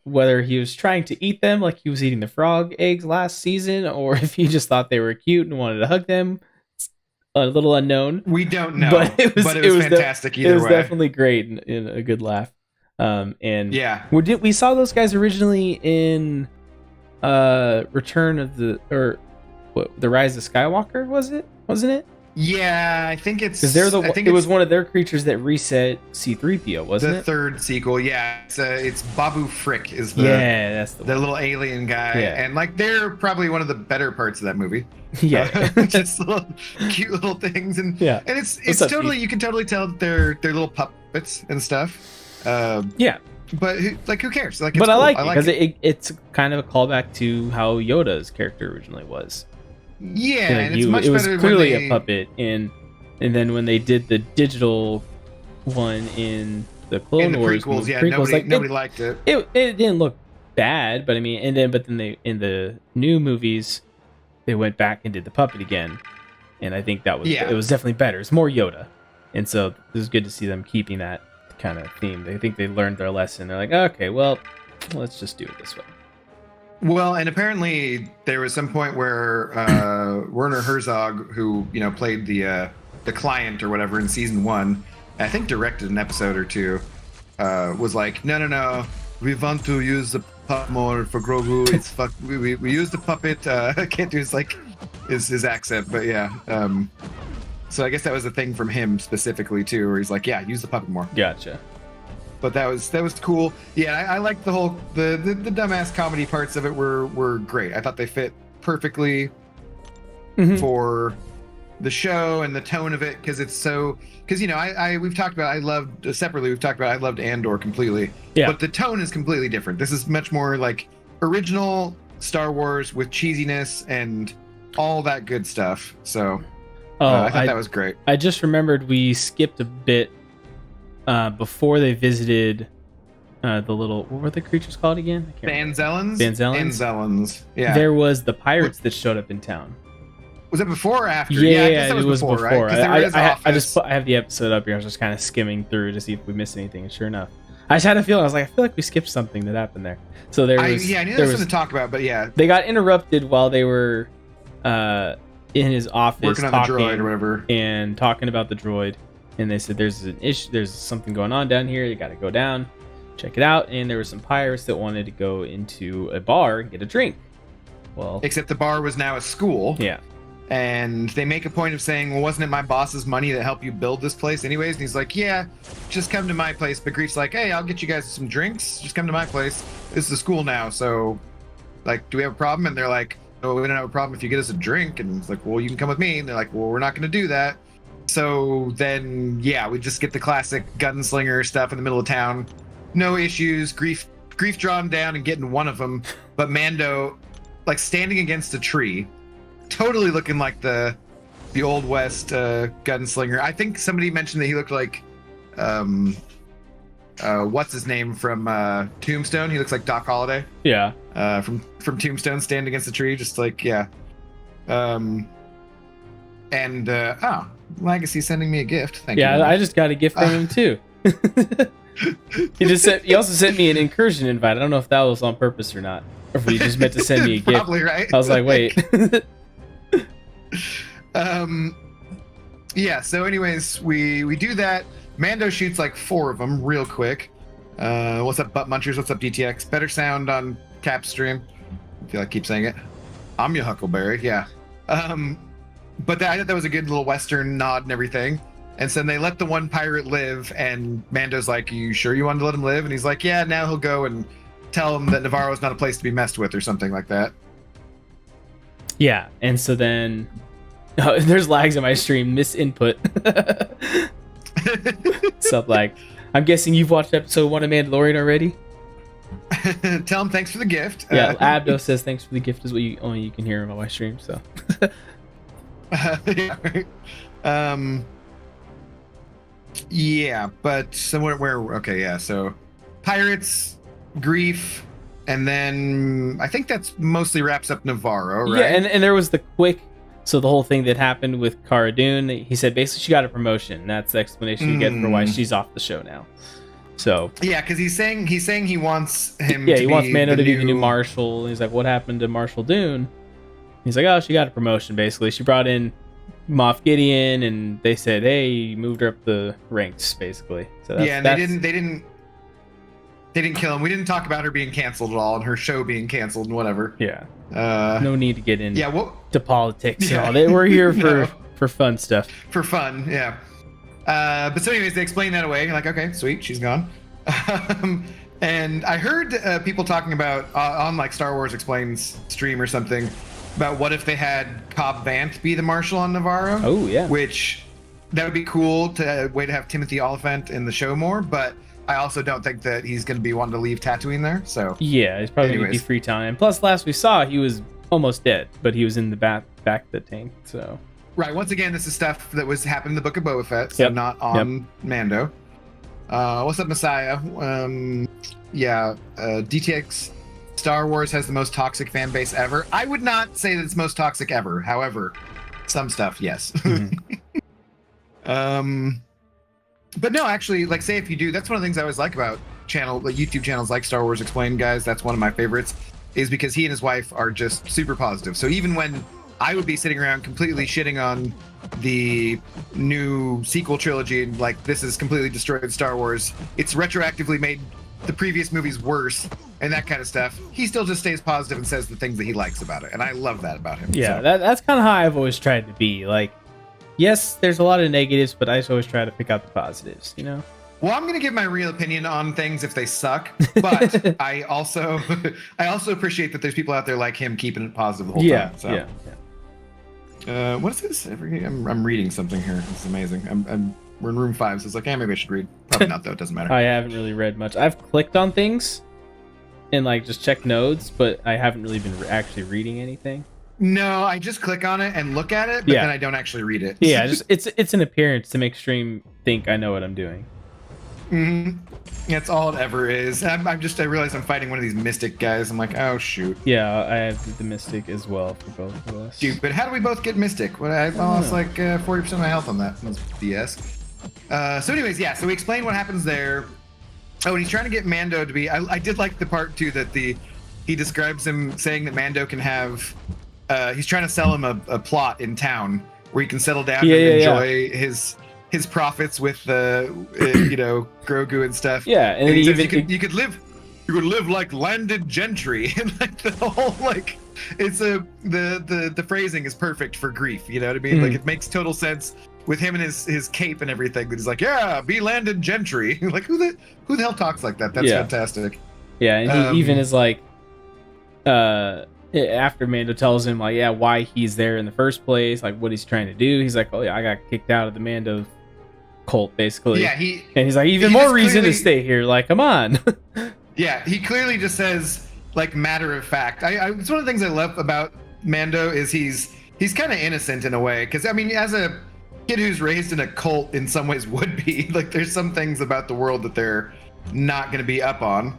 Whether he was trying to eat them like he was eating the frog eggs last season, or if he just thought they were cute and wanted to hug them, it's a little unknown. We don't know, but it was fantastic either way. It was definitely great and a good laugh. And yeah, we saw those guys originally in Return of the Rise of Skywalker, wasn't it? Yeah, I think it's because it was one of their creatures that reset C-3PO, wasn't it? The third sequel, yeah. It's Babu Frick is that's the little alien guy, and like they're probably one of the better parts of that movie. Yeah, just little cute little things, and it's totally you can totally tell that they're little puppets and stuff. But who cares? Like, but cool. I like it because it's kind of a callback to how Yoda's character originally was. Yeah, and it's much it was better clearly a puppet, and then when they did the digital one in the Clone Wars prequels, nobody liked it. It didn't look bad, but I mean, but then they in the new movies they went back and did the puppet again, and I think that was it was definitely better. It's more Yoda, and so it was good to see them keeping that kind of theme. They think they learned their lesson. They're like, okay, well, let's just do it this way. Well, and apparently there was some point where Werner Herzog, who played the client or whatever in season 1, I think directed an episode or two, was like, no, we want to use the puppet more for Grogu. It's we use the puppet. I can't do his accent, but yeah. So I guess that was a thing from him specifically too, where he's like, yeah, use the puppet more. Gotcha. But that was cool. Yeah, I liked the whole the dumbass comedy parts of it were great. I thought they fit perfectly for the show and the tone of it, because we've talked about I loved Andor completely. Yeah. But the tone is completely different. This is much more like original Star Wars with cheesiness and all that good stuff. So I thought that was great. I just remembered we skipped a bit before they visited the little, what were the creatures called again? The Anzellans? Anzellans. Yeah. There was the pirates that showed up in town. Was it before or after? Yeah, I guess it was before. Right? I have the episode up here. I was just kind of skimming through to see if we missed anything, and sure enough, I just had a feeling. I was like, I feel like we skipped something that happened there. So there was. I knew there was something to talk about, but yeah, they got interrupted while they were in his office working on the droid or whatever, and talking about the droid. And they said there's an issue, there's something going on down here. You got to go down, check it out. And there were some pirates that wanted to go into a bar and get a drink. Well, except the bar was now a school. Yeah. And they make a point of saying, well, wasn't it my boss's money that helped you build this place anyways? And he's like, yeah, just come to my place. But Grief's like, hey, I'll get you guys some drinks. Just come to my place. This is a school now. So, like, do we have a problem? And they're like, oh, we don't have a problem if you get us a drink. And it's like, well, you can come with me. And they're like, well, we're not going to do that. So then, yeah, we just get the classic gunslinger stuff in the middle of town. No issues. Grief drawn down and getting one of them. But Mando, like, standing against a tree, totally looking like the Old West gunslinger. I think somebody mentioned that he looked like, what's his name from Tombstone? He looks like Doc Holliday. Yeah. From Tombstone, standing against a tree, just like, yeah. Legacy sending me a gift. Thank you. Yeah, I just got a gift from him too. He also sent me an incursion invite. I don't know if that was on purpose or not, or if he just meant to send me a gift. Probably right. I was like, wait. Yeah. So, anyways, we do that. Mando shoots like 4 of them real quick. What's up, Butt Munchers? What's up, DTX? Better sound on Cap Stream. I feel like I keep saying it. I'm your Huckleberry. Yeah. But I thought that was a good little Western nod and everything. And so they let the one pirate live, and Mando's like, "You sure you wanted to let him live?" And he's like, "Yeah, now he'll go and tell him that Navarro's not a place to be messed with," or something like that. Yeah, and so then there's lags in my stream, misinput. Stuff like, I'm guessing you've watched episode 1 of Mandalorian already? Tell him thanks for the gift. Yeah, Abdo says thanks for the gift is what only you can hear him on my stream, so. Yeah, right. Yeah, but somewhere where okay, yeah, so pirates, grief, and then I think that's mostly wraps up Navarro, right? Yeah, and there was the quick, so the whole thing that happened with Cara Dune, he said basically she got a promotion. That's the explanation you get for why she's off the show now. So yeah, because he's saying he wants him. Yeah, to he be wants Mando to be the new new Marshal. And he's like, what happened to Marshal Dune? He's like, oh, she got a promotion. Basically, she brought in Moff Gideon, and they said, hey, moved her up the ranks. Basically, so that's, yeah, and they didn't kill him. We didn't talk about her being canceled at all, and her show being canceled and whatever. Yeah, no need to get into to politics yeah. and all. We're here No. for fun stuff. For fun, yeah. But so anyways, they explain that away. You're like, okay, sweet, she's gone. And I heard people talking about on like Star Wars Explains stream or something about what if they had Cobb Vanth be the Marshal on Navarro. Oh yeah, which that would be cool to way to have Timothy Oliphant in the show more. But I also don't think that he's going to be wanting to leave Tatooine there. So yeah, he's probably going to be free time. Plus, last we saw, he was almost dead, but he was in the back of the tank. So right, once again, this is stuff that was happening in the Book of Boba Fett, so not on Mando. What's up, Messiah? DTX Star Wars has the most toxic fan base ever. I would not say that it's most toxic ever. However, some stuff, yes. Mm-hmm. But no, actually, like, say if you do, that's one of the things I always like about YouTube channels like Star Wars Explained, guys. That's one of my favorites, is because he and his wife are just super positive. So even when I would be sitting around completely shitting on the new sequel trilogy and like, this is completely destroyed Star Wars, it's retroactively made the previous movies worse and that kind of stuff, he still just stays positive and says the things that he likes about it, and I love that about him. Yeah, so. that's kind of how I've always tried to be. Like, yes, there's a lot of negatives, but I just always try to pick out the positives, you know? Well, I'm going to give my real opinion on things if they suck, but I also appreciate that there's people out there like him keeping it positive the whole time. So. Yeah. What is this? I'm reading something here. This is amazing. We're in room 5, so it's like, maybe I should read. Probably not, though. It doesn't matter. I haven't really read much. I've clicked on things and like just checked nodes, but I haven't really been actually reading anything. No, I just click on it and look at it, but then I don't actually read it. Yeah, just it's an appearance to make stream think I know what I'm doing. Mm-hmm. That's all it ever is. I realize I'm fighting one of these mystic guys. I'm like, oh shoot. Yeah, I have the mystic as well for both of us. Dude, but how do we both get mystic? I lost like 40% of my health on that. That's BS. So anyways, yeah. So we explain what happens there. Oh, and he's trying to get Mando to be. I did like the part too that he describes him saying that Mando can have. He's trying to sell him a plot in town where he can settle down and enjoy his profits with Grogu and stuff. Yeah, and he even says you could live like landed gentry, and like the whole like it's the phrasing is perfect for grief. You know what I mean? Like it makes total sense with him and his cape and everything. That he's like, yeah, be landed gentry. Like who the hell talks like that? That's fantastic. Yeah, and he even is like, after Mando tells him like, why he's there in the first place, like what he's trying to do. He's like, oh yeah, I got kicked out of the Mando cult basically. Yeah, and he's like, even more reason to stay here. Like, come on. Yeah, he clearly just says like matter of fact. It's one of the things I love about Mando is he's kind of innocent in a way, because I mean, as a kid who's raised in a cult in some ways would be like, there's some things about the world that they're not going to be up on,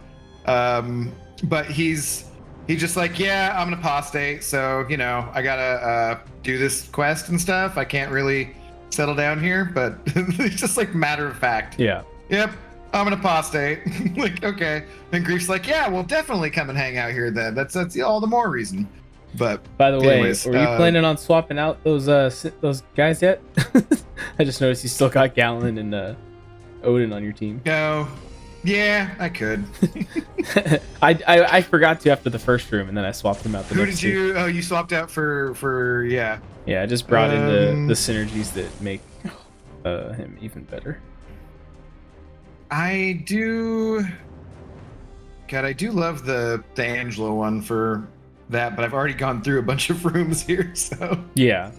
but he's just like, yeah, I'm an apostate, so I gotta do this quest and stuff. I can't really settle down here, but it's just like matter of fact. Yeah. Yep, I'm an apostate. Like, okay. And Grief's like, yeah, we'll definitely come and hang out here then. That's all the more reason. But by the way, were you planning on swapping out those guys yet? I just noticed you still got Gallon and Odin on your team. No. Yeah, I could. I forgot to after the first room, and then I swapped them out. Who did you? Oh, you swapped out for yeah. Yeah, I just brought in the synergies that make him even better. I do. God, I do love the Angelo one for that, but I've already gone through a bunch of rooms here, so Yeah.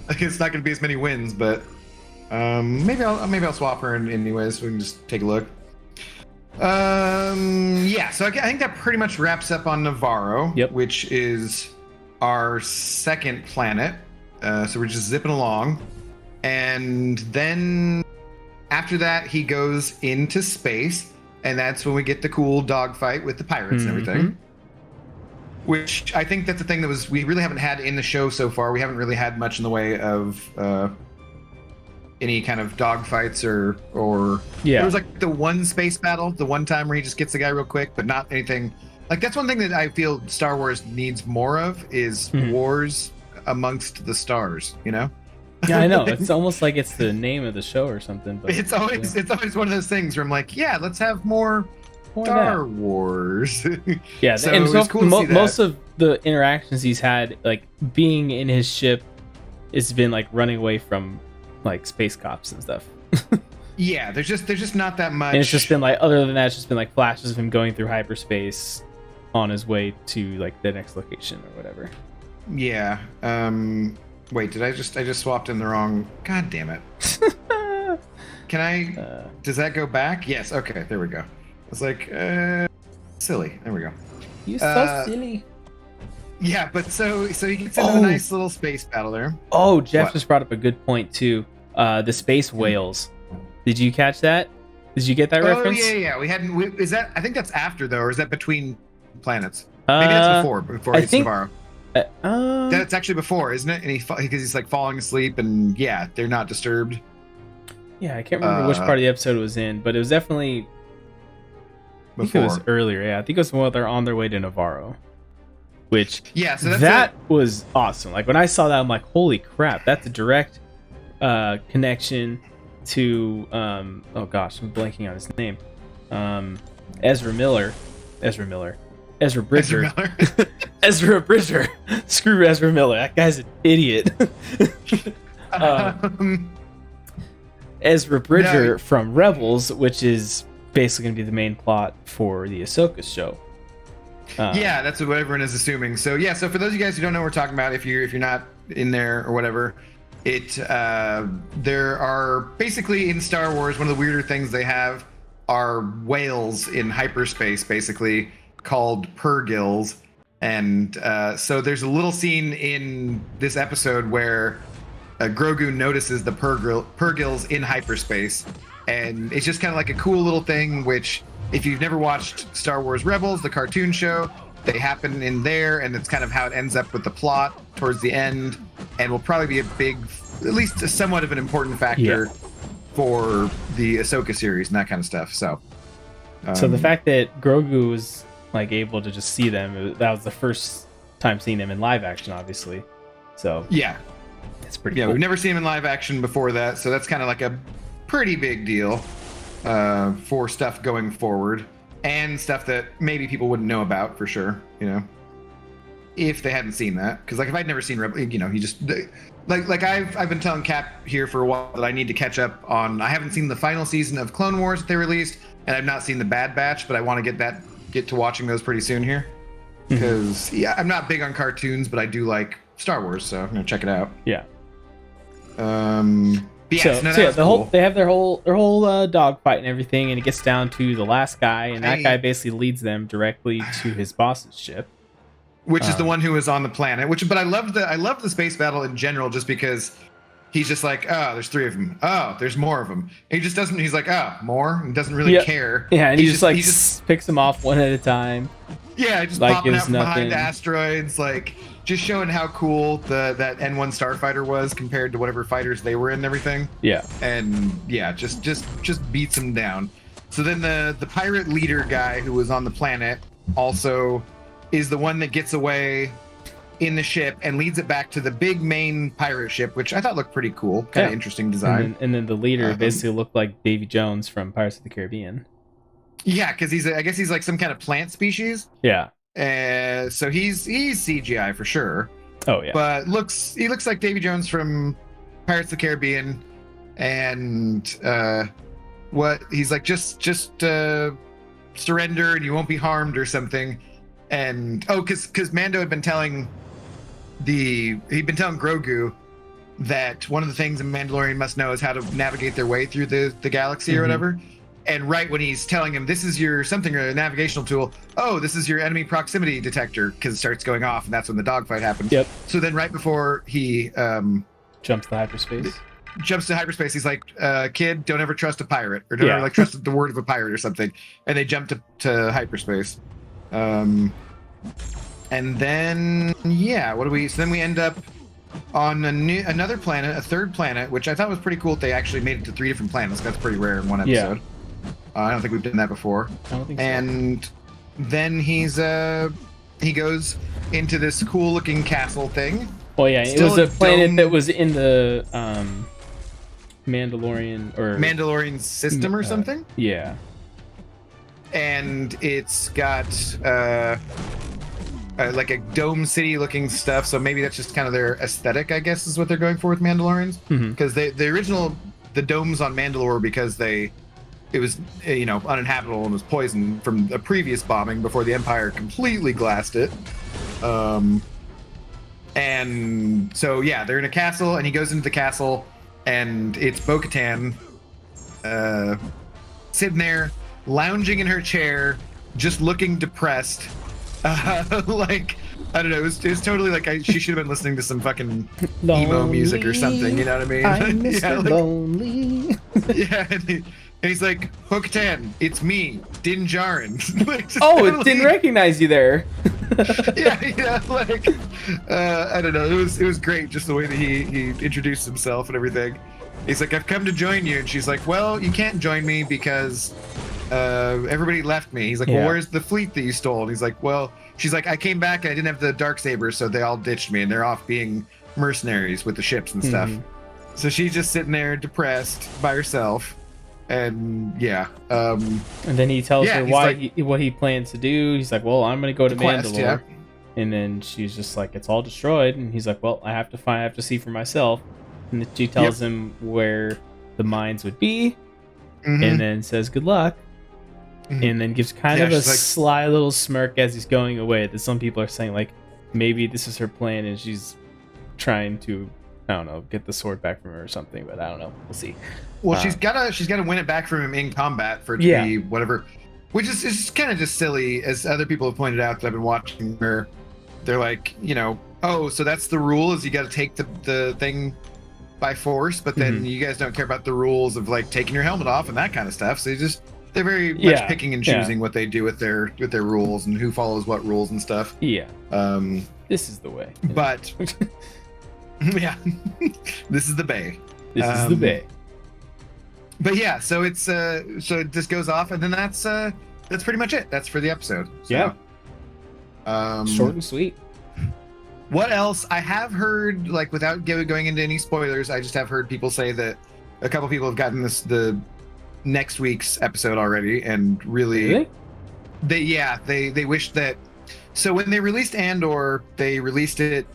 like it's not going to be as many wins. But maybe I'll swap her in anyways. We can just take a look. Yeah. So I think that pretty much wraps up on Navarro, Yep. which is our second planet. So we're just zipping along, and then after that he goes into space. And that's when we get the cool dogfight with the pirates and everything. Which I think that's the thing that we really haven't had in the show so far. We haven't really had much in the way of any kind of dogfights or Yeah. There was like the one space battle, the one time where he just gets the guy real quick, but not anything. Like that's one thing that I feel Star Wars needs more of is wars amongst the stars, you know? Yeah, I know. It's almost like it's the name of the show or something. But it's always one of those things where I'm like, yeah, let's have more Star Wars. Yeah, so and so it's cool to see that. Most of the interactions he's had, like being in his ship, it's been like running away from like space cops and stuff. Yeah, there's just not that much. And it's just been like, other than that, it's just been like flashes of him going through hyperspace on his way to like the next location or whatever. Yeah. Wait, did I just swapped in the wrong? God damn it. Can I? Does that go back? Yes. Okay. There we go. It's like silly. There we go. You're so silly. Yeah, but so he gets into a nice little space battle there. Oh, Jeff What? just brought up a good point too. The space whales. Did you catch that? Did you get that reference? Oh yeah. We hadn't. Is that? I think that's after though, or is that between planets? Maybe that's before I he's think- Navarro. That's actually before, isn't it? And because he's like falling asleep, and yeah, they're not disturbed. Yeah, I can't remember which part of the episode it was in, but it was definitely. I think it was earlier. Yeah, I think it was while they're on their way to Navarro. Which so that was awesome. Like when I saw that, I'm like, holy crap! That's a direct connection to oh gosh, I'm blanking on his name. Ezra Bridger. Ezra Bridger. Screw Ezra Miller. That guy's an idiot. Ezra Bridger from Rebels, which is basically going to be the main plot for the Ahsoka show. Yeah, that's what everyone is assuming. So yeah, so for those of you guys who don't know what we're talking about, if you're not in there or whatever, there are basically in Star Wars, one of the weirder things they have are whales in hyperspace, basically called purgils. And so there's a little scene in this episode where Grogu notices the purgils in hyperspace, and it's just kind of like a cool little thing. Which, if you've never watched Star Wars Rebels, the cartoon show, they happen in there, and it's kind of how it ends up with the plot towards the end, and will probably be a big, at least somewhat of an important factor for the Ahsoka series and that kind of stuff. So the fact that Grogu was like able to just see them, that was the first time seeing them in live action, obviously. So yeah, it's pretty cool. We've never seen him in live action before that, so that's kind of like a pretty big deal for stuff going forward, and stuff that maybe people wouldn't know about for sure, you know, if they hadn't seen that. Because like if I'd never seen Rebel, you know, you just like I've been telling Cap here for a while that I need to catch up on. I haven't seen the final season of Clone Wars that they released, and I've not seen the Bad Batch, but I want to get to watching those pretty soon here, because yeah, I'm not big on cartoons, but I do like Star Wars, so I'm gonna check it out. Yeah. They have their whole dog fight and everything, and it gets down to the last guy, and that guy basically leads them directly to his boss's ship, which is the one who is on the planet. But I love the space battle in general, just because he's just like, oh, there's 3 of them. Oh, there's more of them. And he just doesn't. He's like, oh, more, and doesn't really care. Yeah, and he just picks them off one at a time. Yeah, just like popping out from behind asteroids, like just showing how cool that N1 starfighter was compared to whatever fighters they were in and everything. Yeah. And yeah, just beats them down. So then the pirate leader guy who was on the planet also is the one that gets away in the ship and leads it back to the big main pirate ship, which I thought looked pretty cool. Kind of interesting design. And then the leader basically looked like Davy Jones from Pirates of the Caribbean. Yeah, because I guess he's like some kind of plant species. Yeah. So he's CGI for sure. Oh yeah. But he looks like Davy Jones from Pirates of the Caribbean. and what he's like, just surrender and you won't be harmed or something. And because Mando had been telling Grogu that one of the things a Mandalorian must know is how to navigate their way through the galaxy or whatever. And right when he's telling him, this is your something or a navigational tool, oh, this is your enemy proximity detector, because it starts going off, and that's when the dogfight happens. Yep. So then right before he jumps to hyperspace, he's like, kid, don't ever trust a pirate, or don't ever like trust the word of a pirate or something. And they jump to hyperspace. And then so then we end up on another planet, a third planet, which I thought was pretty cool. They actually made it to 3 different planets. That's pretty rare in one episode. I don't think we've done that before. I don't think so. Then he goes into this cool looking castle thing. Well, yeah, it was a planet that was in the Mandalorian system or something. Yeah. And it's got like a dome city looking stuff, so maybe that's just kind of their aesthetic, I guess, is what they're going for with Mandalorians. Because the domes on Mandalore were because it was uninhabitable and was poisoned from a previous bombing before the Empire completely glassed it. And so they're in a castle, and he goes into the castle, and it's Bo-Katan sitting there lounging in her chair, just looking depressed. Like, I don't know, it was totally like she should have been listening to some fucking emo music or something, you know what I mean? I'm Mr. Lonely. And he's like, Bo-Katan, it's me, Din Djarin. It didn't recognize you there. I don't know, it was great just the way that he introduced himself and everything. He's like, I've come to join you, and she's like, well, you can't join me because everybody left me. He's like, well, where's the fleet that you stole? And he's like, well, she's like, I came back and I didn't have the Darksabers, so they all ditched me, and they're off being mercenaries with the ships and stuff. So she's just sitting there depressed by herself. And and then he tells her what he plans to do. He's like, well, I'm gonna go to Mandalore. And then she's just like, it's all destroyed. And he's like, well, I have to see for myself. And then she tells him where the mines would be, and then says good luck, and then gives kind of a sly little smirk as he's going away. That some people are saying like maybe this is her plan and she's trying to, I don't know, get the sword back from her or something, but I don't know. We'll see. Well, she's gotta win it back from him in combat for it to be whatever, which is kind of just silly, as other people have pointed out that I've been watching her. They're like, oh, so that's the rule, is you got to take the thing by force, but then you guys don't care about the rules of like taking your helmet off and that kind of stuff. So they're very much picking and choosing what they do with their rules and who follows what rules and stuff. Yeah. This is the way. But this is the bay. This is the bay. But so it's so it just goes off, and then that's pretty much it. That's for the episode. So, short and sweet. What else? I have heard, like, without going into any spoilers, I just have heard people say that a couple people have gotten the next week's episode already, and really? They wish that. So when they released Andor, they released it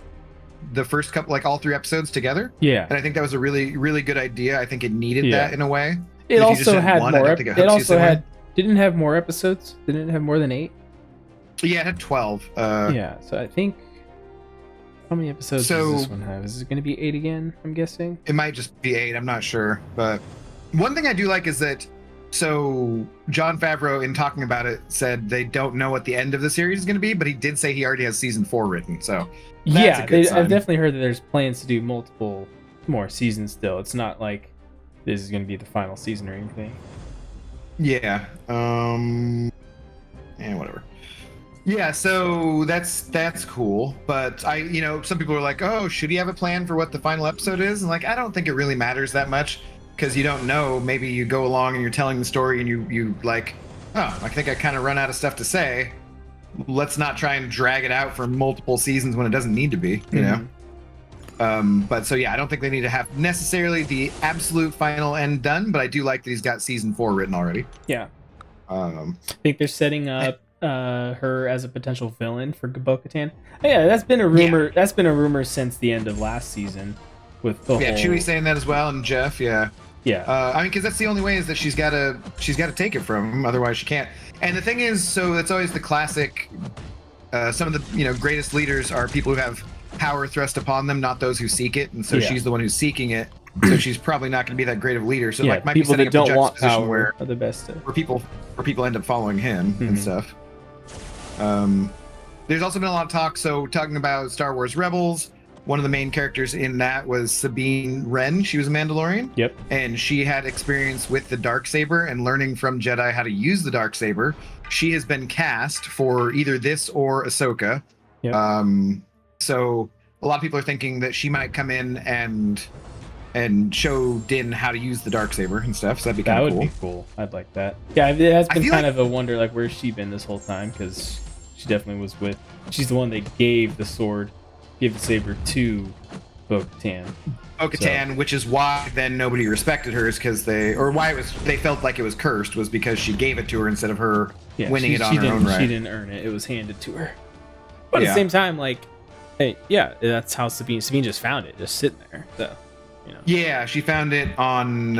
the first couple, like all 3 episodes together. Yeah, and I think that was a really, really good idea. I think it needed that in a way. It also had more. It also didn't have more episodes. Didn't it have more than 8? Yeah, it had 12. So I think. How many episodes does this one have? Is it going to be 8 again, I'm guessing? It might just be 8. I'm not sure. But one thing I do like is that, so Jon Favreau, in talking about it, said they don't know what the end of the series is going to be, but he did say he already has season 4 written. So that's a good sign. I've definitely heard that there's plans to do multiple more seasons still. It's not like this is going to be the final season or anything. Yeah. Whatever. Yeah, so that's cool, but some people are like, oh, should he have a plan for what the final episode is? And like, I don't think it really matters that much, because you don't know. Maybe you go along and you're telling the story and you like, oh, I think I kind of run out of stuff to say. Let's not try and drag it out for multiple seasons when it doesn't need to be, you know? But so I don't think they need to have necessarily the absolute final end done, but I do like that he's got season 4 written already. Yeah. I think they're setting up her as a potential villain for Bo-Katan. Yeah, that's been a rumor. That's been a rumor since the end of last season, with the whole... Chewie saying that as well, and Jeff. Yeah. Yeah. I mean, because that's the only way is that she's got to take it from him, otherwise she can't. And the thing is, so it's always the classic. Some of the greatest leaders are people who have power thrust upon them, not those who seek it. And so she's the one who's seeking it. So she's probably not going to be that great of a leader. So like might people be setting that up don't a want juxtaposition power are the best. Where people end up following him and stuff. There's also been a lot of talk. So talking about Star Wars Rebels, one of the main characters in that was Sabine Wren. She was a Mandalorian. Yep. And she had experience with the Darksaber and learning from Jedi how to use the Darksaber. She has been cast for either this or Ahsoka. Yep. So a lot of people are thinking that she might come in and show Din how to use the Darksaber and stuff. So that'd be kind of cool. That would be cool. I'd like that. Yeah, it has been kind of a wonder, like, where's she been this whole time? Because she definitely was she's the one that gave the saber to Bo-Katan. Bo-Katan, which is why then nobody respected her, is because they felt like it was cursed, was because she gave it to her instead of her winning it on her own right. She didn't earn it. It was handed to her. But at the same time, like, hey, yeah, that's how Sabine just found it, just sitting there. So, Yeah, she found it on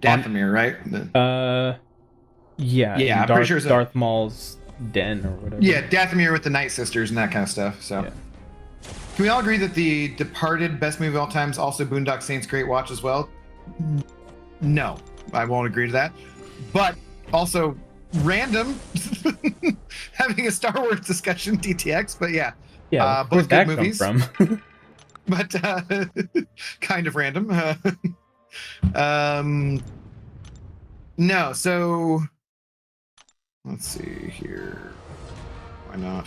Dathomir, right? Yeah, I'm pretty sure it's Darth Maul's den or whatever. Yeah, Dathomir with the Night Sisters and that kind of stuff. So, Can we all agree that The Departed, best movie of all time, is also Boondock Saints' great watch as well? No, I won't agree to that. But also random having a Star Wars discussion, DTX. But yeah, both good movies. From? But kind of random. No, so let's see here. Why not?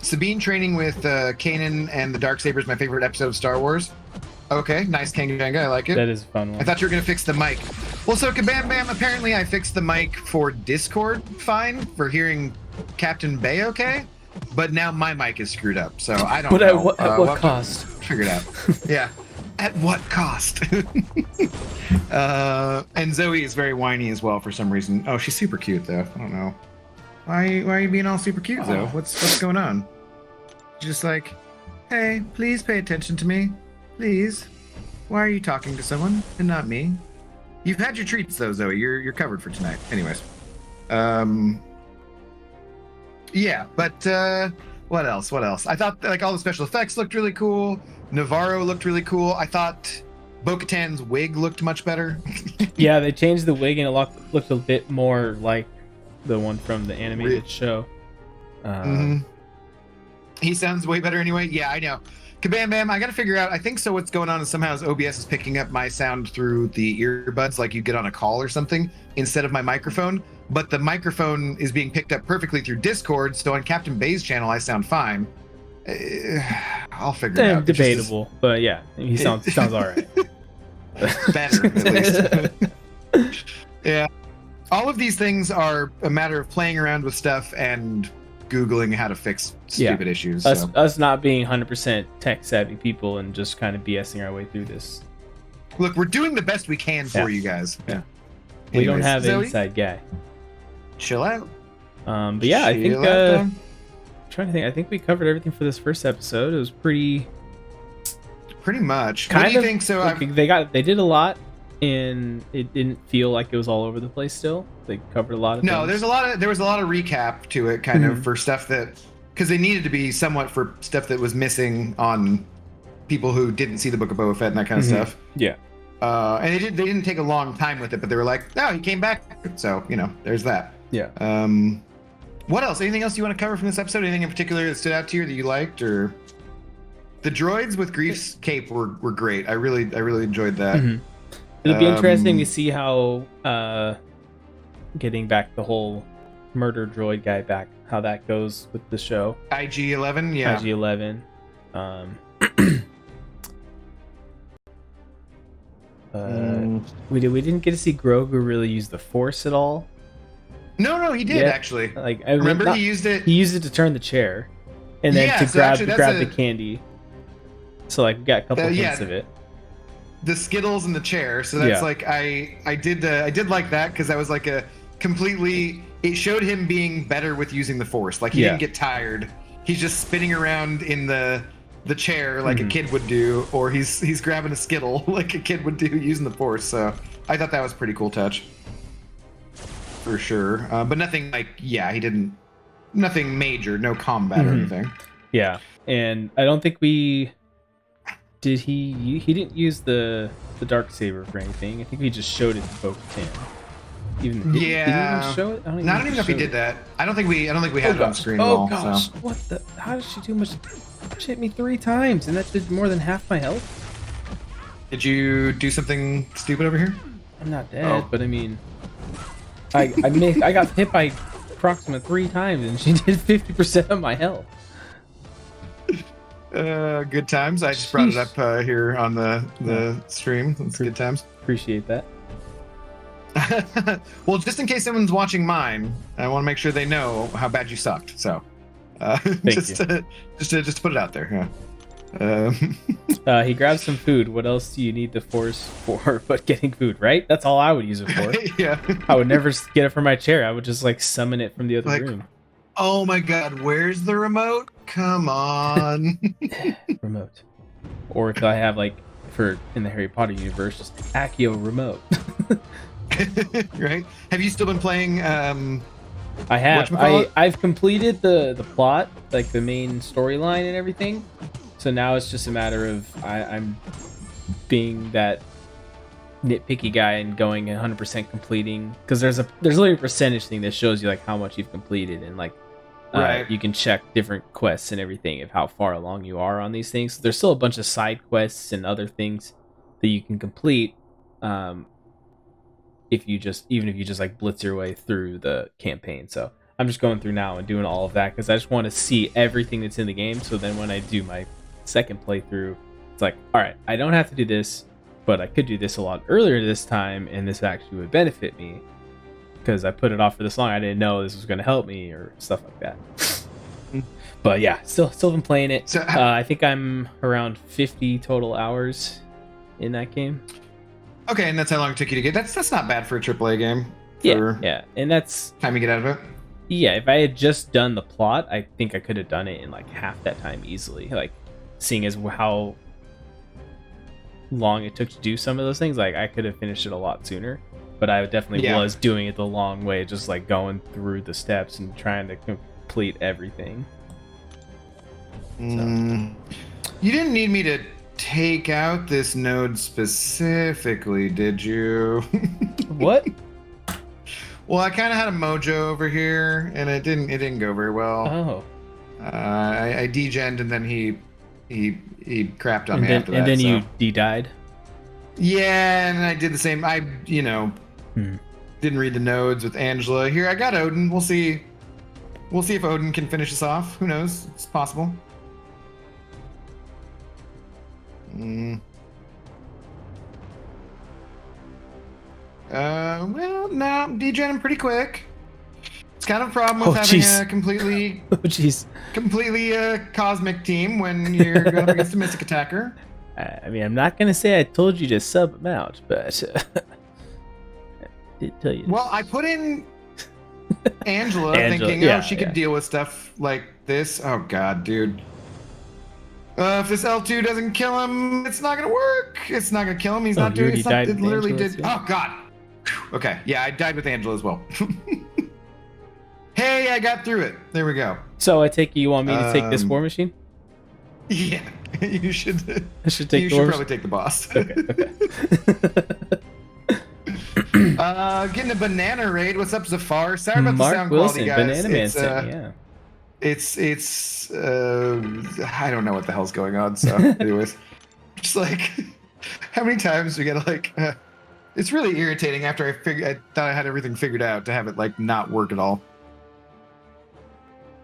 Sabine training with Kanan and the Darksaber is my favorite episode of Star Wars. Okay, nice Kanganga, I like it. That is a fun one. I thought you were going to fix the mic. Well, so Kabam Bam, apparently I fixed the mic for Discord fine, for hearing Captain Bay okay, but now my mic is screwed up, so I don't know. But at what cost? Figure it out. Yeah. At what cost? And Zoe is very whiny as well for some reason. Oh, she's super cute though. I don't know. Why are you being all super cute though? What's going on? Just like, hey, please pay attention to me. Please. Why are you talking to someone and not me? You've had your treats though, Zoe. You're covered for tonight. Anyways. Yeah, but what else? I thought like all the special effects looked really cool. Navarro looked really cool. I thought Bo-Katan's wig looked much better. Yeah, they changed the wig and it looked a bit more like the one from the animated show. He sounds way better anyway. Yeah, I know. Kabam Bam, I gotta figure out. I think so. What's going on is somehow OBS is picking up my sound through the earbuds, like you get on a call or something, instead of my microphone. But the microphone is being picked up perfectly through Discord. So on Captain Bay's channel, I sound fine. I'll figure it out. Debatable, but yeah, he sounds all right. Better, at least. Yeah. All of these things are a matter of playing around with stuff and Googling how to fix stupid issues. Us not being 100% tech savvy people and just kind of BSing our way through this. Look, we're doing the best we can for you guys. Yeah. We don't have an inside guy. Chill out. But yeah, I think I'm trying to think. I think we covered everything for this first episode. It was pretty much. Kind what do you of, think? So they did a lot, and it didn't feel like it was all over the place. Still, they covered a lot of. No, things. there was a lot of recap to it, kind of for stuff that, because they needed to be somewhat for stuff that was missing on people who didn't see the Book of Boba Fett and that kind of stuff. Yeah. And they didn't take a long time with it, but they were like, oh, he came back, so there's that. Yeah. What else? Anything else you want to cover from this episode? Anything in particular that stood out to you that you liked, or the droids with Grief's cape were great. I really enjoyed that. It'll be interesting to see how getting back the whole murder droid guy back, how that goes with the show. IG-11, yeah. IG-11. We didn't get to see Grogu really use the Force at all. No, he did actually. Like I remember, he used it. He used it to turn the chair, and then to grab the candy. So like we got a couple hints of it. The Skittles in the chair. So that's like I did like that, because that was like a completely. It showed him being better with using the Force. Like he didn't get tired. He's just spinning around in the the chair like a kid would do, or he's grabbing a Skittle like a kid would do using the Force. So I thought that was a pretty cool touch, for sure. But nothing like, yeah, he didn't, nothing major, no combat or anything. Yeah, and I don't think we did. He didn't use the dark saber for anything. I think we just showed it to Bo-Katan. Did he even show it? I don't even know if he did that. I don't think we had it on screen at Oh all. gosh, So. what the? How did she do much? She hit me 3 times, and that did more than half my health. Did you do something stupid over here? I'm not dead, but I mean, I got hit by approximately 3 times, and she did 50% of my health. Good times. I just brought it up here on the stream. It's good times. Appreciate that. Well, just in case someone's watching mine, I want to make sure they know how bad you sucked. So, just to put it out there. Yeah. He grabs some food. What else do you need the Force for but getting food, right? That's all I would use it for. Yeah. I would never get it from my chair. I would just like summon it from the other room. Oh my god, where's the remote? Come on. Remote. Or if I have like, for in the Harry Potter universe, just Accio remote. Right? Have you still been playing I have. I've completed the plot, like the main storyline and everything. So now it's just a matter of I'm being that nitpicky guy and going 100% completing, because there's literally a percentage thing that shows you like how much you've completed, and like you can check different quests and everything of how far along you are on these things. There's still a bunch of side quests and other things that you can complete if you just like blitz your way through the campaign. So I'm just going through now and doing all of that because I just want to see everything that's in the game, so then when I do my second playthrough, it's like, all right, I don't have to do this, but I could do this a lot earlier this time, and this actually would benefit me because I put it off for this long. I didn't know this was going to help me or stuff like that. But yeah, still been playing it. So, I think I'm around 50 total hours in that game. Okay, and that's how long it took you to get. That's not bad for a AAA game. Yeah, and that's time you get out of it. Yeah, if I had just done the plot, I think I could have done it in like half that time easily. Like, seeing as how long it took to do some of those things, like I could have finished it a lot sooner. But I definitely was doing it the long way, just like going through the steps and trying to complete everything. So. You didn't need me to take out this node specifically, did you? What? Well, I kind of had a mojo over here, and it didn't go very well. Oh. I degened, and then he crapped on me after that. And then you de-died? Yeah, and I did the same. I didn't read the nodes with Angela. Here, I got Odin. We'll see if Odin can finish us off. Who knows? It's possible. Well, no, degenning pretty quick. It's kind of a problem with having a completely, completely cosmic team when you're going up against a mystic attacker. I mean, I'm not gonna say I told you to sub him out, but I did tell you. Well, I put in Angela thinking, she could deal with stuff like this. Oh god, dude. If this L2 doesn't kill him, it's not gonna work. It's not gonna kill him. He's not doing it. It literally did. Oh god. Okay, yeah, I died with Angela as well. Hey, I got through it. There we go. So I take it you want me to take this war machine? Yeah, you should. I should take. You should probably take the boss. Okay. Getting a banana raid. What's up, Zafar? Sorry about the sound Wilson, quality, guys. Banana Man saying, yeah. It's I don't know what the hell's going on. So, anyways, just like how many times we gotta like. It's really irritating after I thought I had everything figured out to have it like not work at all.